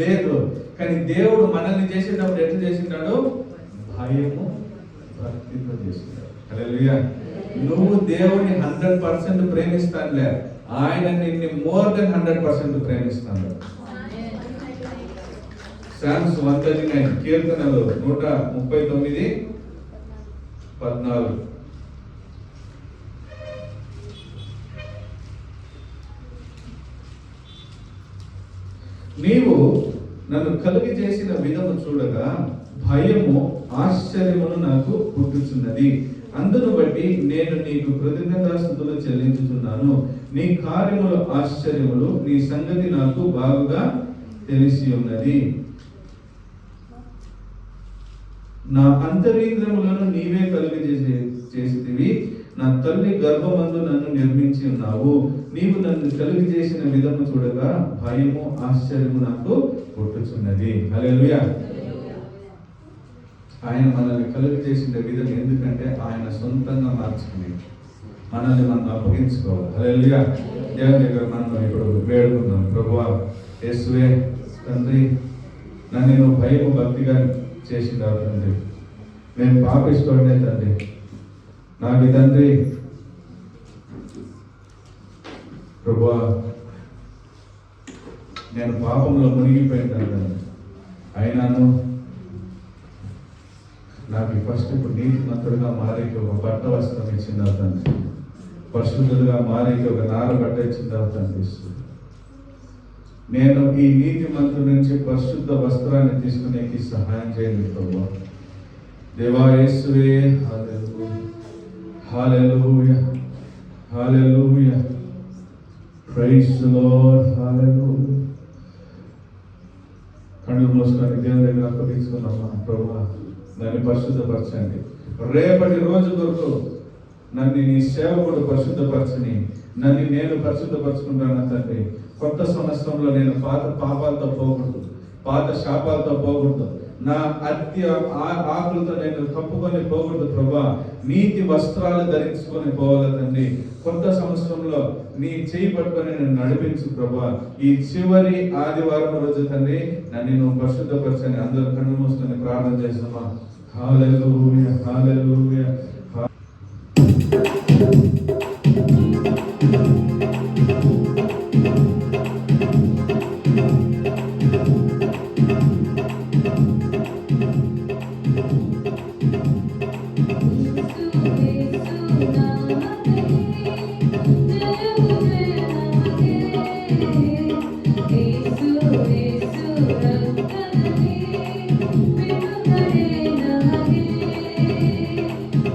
లేదు. కానీ దేవుడు మనల్ని చేసేటప్పుడు ఎట్లా చేసింటాడు? భయము భక్తితో చేసింటాడు. హల్లెలూయా. నువ్వు దేవుడిని 100% ప్రేమిస్తానులే, ఆయన నిన్ను మోర్ దెన్ 100% ప్రేమిస్తాడు. సామ్స్ 139, కీర్తనలు 139:14. నీవు నన్ను కలుగి చేసిన విధము చూడగా భయము ఆశ్చర్యమును నాకు పుట్టుచున్నది. అందును బట్టి నేను నీకు కృతజ్ఞతాస్తుతులు చెల్లించుచున్నాను. నీ కార్యములు ఆశ్చర్యములు, నీ సంగతి నాకు బాగుగా తెలిసి ఉన్నది. నా అంతరింద్రములను నీవే కలుగ చేసితివి. నా తల్లి గర్భమందు నన్ను నిర్మించి ఉన్నావు. నీవు నన్ను కలుగి చేసిన విధము చూడగా భయము ఆశ్చర్యము నాకు పుట్టుచున్నది. హల్లెలూయా. ఆయన మనల్ని కలుగు చేసిన విధం ఎందుకంటే ఆయన సొంతంగా మార్చుకుని మనల్ని మనం అప్పగించుకోవాలి. హల్లెలూయా. దేవుని దగ్గర మనం ఇప్పుడు వేడుకుందాం. ప్రభువా, యేసువే, తండ్రి, నన్ను నువ్వు భయము భక్తిగా చేసిందావు తండ్రి. నేను పాపిస్తూనే తండ్రి, నాకు తండ్రి ప్రభువా, నేను పాపంలో మునిగిపోయింటాను తండ్రి. అయినాను నాకు ఫస్ట్ ఇప్పుడు నీతిమంతుడుగా మారేకి ఒక బట్ట వస్త్రం ఇచ్చిందా తండ్రి. పరిశుద్ధులుగా మారేకి ఒక నార బట్ట ఇచ్చిందా తండ్రి. నేను ఈ నీతిమంతుడి నుంచి పరిశుద్ధ వస్త్రాన్ని తీసుకునేకి సహాయం చేయండి ప్రభువా. దేవా యేసువే, హల్లెలూయా. Hallelujah, hallelujah, praise the lord, హల్లెలూయా. కళ్ళు మూసుకొని దేవుని దగ్గర అప్పగించుకున్నామా, ప్రభువా నన్ను పరిశుద్ధపరచండి, రేపటి రోజు కొరకు నన్ను నీ సేవకుడు పరిశుద్ధపరచని, నన్ను నేను పరిశుద్ధపరచుకుంటాను తండ్రి. కొత్త సంవత్సరంలో నేను పాత పాపాలతో పోకూడదు, పాత శాపాలతో పోకూడదు, నా ఆకులతో నేను కప్పుకొని పోకూడదు ప్రభా. నీతి వస్త్రాలు ధరించుకొని పోవాలి తండ్రి. కొత్త సంవత్సరంలో నీ చేయి పట్టుకొని నేను నడిపించు ప్రభా. ఈ చివరి ఆదివారం రోజు తండ్రి నన్ను నువ్వు పరిశుద్ధపరచని. అందరూ కన్ను మూసుకొని ప్రార్థన చేస్తామా. హల్లెలూయా, హల్లెలూయా.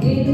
Hey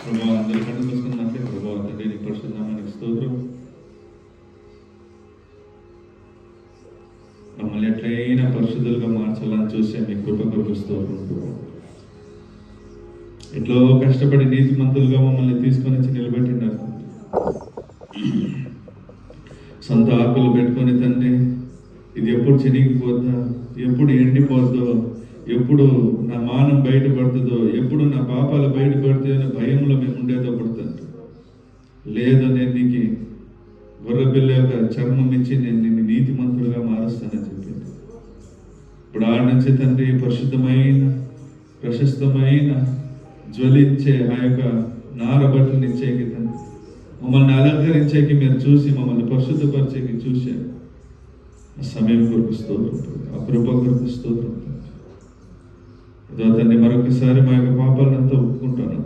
ప్రభా అందరి కళ్ళు మూసుకున్నట్లే ప్రభా తండ్రి నీ పరిశుద్ధ నామానికి స్తోత్రం. మమ్మల్ని ఎట్లయినా పరిశుద్ధులుగా మార్చాలని చూసే మీ కృప కొరకు స్తోత్రం ప్రభా. ఎట్లో కష్టపడి నీతిమంతులుగా మమ్మల్ని తీసుకొని వచ్చి నిలబెట్టినారు. సొంత ఆకులు పెట్టుకొని తండ్రి ఇది ఎప్పుడు చినిగిపోద్దా, ఎప్పుడు ఎండిపోద్దో, ఎప్పుడు నా మానం బయటపడుతుందో, ఎప్పుడు నా పాపాలు బయటపడుతాయో అనే భయంలో మేము ఉండేటప్పుడు తండ్రి లేదు, నేను నీకు గొర్రెపిల్ల యొక్క చర్మం ఇచ్చి నేను నిన్ను నీతిమంతులుగా మారుస్తానని చెప్పింది. ఇప్పుడు ఆడ నుంచి తండ్రి పరిశుద్ధమైన ప్రశస్తమైన జ్వలించే ఆ యొక్క నారబట్టలు ఇచ్చేకి తండ్రి మమ్మల్ని అలంకరించేకి మీరు చూసి మమ్మల్ని పరిశుద్ధపరిచేకి చూశారు. ఆ సమయం కొరకు స్తోత్రం, ఆ కృప కొరకు స్తోత్రం. ఏదో తండ్రి మరొకసారి మా యొక్క పాపాలంతా ఒప్పుకుంటాను.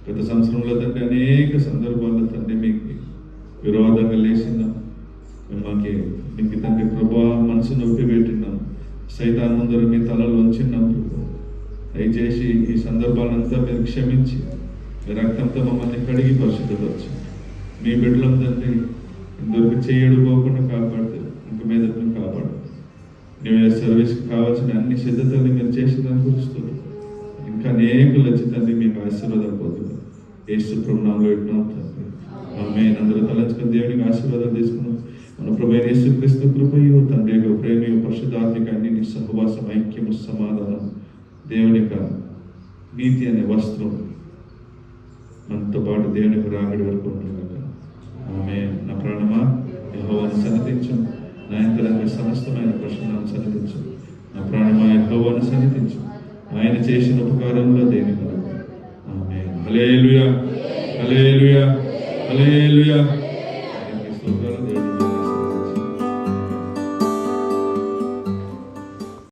గత సంవత్సరంలో తండ్రి అనేక సందర్భాల్లో తండ్రి మీకు విరోధంగా లేచినాం, మిమ్మల్ని మీకు తండ్రి ప్రభా మనసు నొప్పి పెట్టినాం, సైతాన్ ముందర మీ తలలు వంచినాం. దయచేసి ఈ సందర్భాలంతా మీరు క్షమించి మీ రక్తంతో మమ్మల్ని కడిగి పరిశుద్ధపరచు. మీ బిడ్డలం తండ్రి ఇంతవరకు చేయడుకోకుండా కాపాడుతారు, ఇంక మీద కాపాడు. న్యూ సర్వీస్కి కావాల్సిన అన్ని సిద్ధతల్ని మీరు చేసిందని గురుస్తుంది. ఇంకా అనేకులు వచ్చి తండ్రి మీకు ఆశీర్వాదాలు పొందుతారు. యేసు ప్రభునామములో వింటున్నాం తండ్రి, ఆమేన్. అందరూ తలంచుకుని దేవునికి ఆశీర్వాదాలు తీసుకున్నాం. మన ప్రభువైన యేసుక్రీస్తు కృపయు తండ్రి యొక్క ప్రేమయు పరిశుద్ధాత్మిక అన్ని సహవాసం ఐక్యము సమాధానం దేవుని యొక్క నీతి అనే వస్త్రం మనతో పాటు దేవుని యొక్క రాగడి వరకు ఉంటుంది. ఆమేన్. నా ప్రాణమా యెహోవాను సన్నిధించు, నా యంత్రాంగ సమస్తమైన ప్రశ్నలను సన్నిధించు. నా ప్రాణమా యెహోవాను సన్నిధించు, ఆయన చేసిన ఉపకారంలో దేని కొరకు. ఆమేన్. హల్లెలూయా, హల్లెలూయా, హల్లెలూయా. స్తోత్రాలు దేవుడు.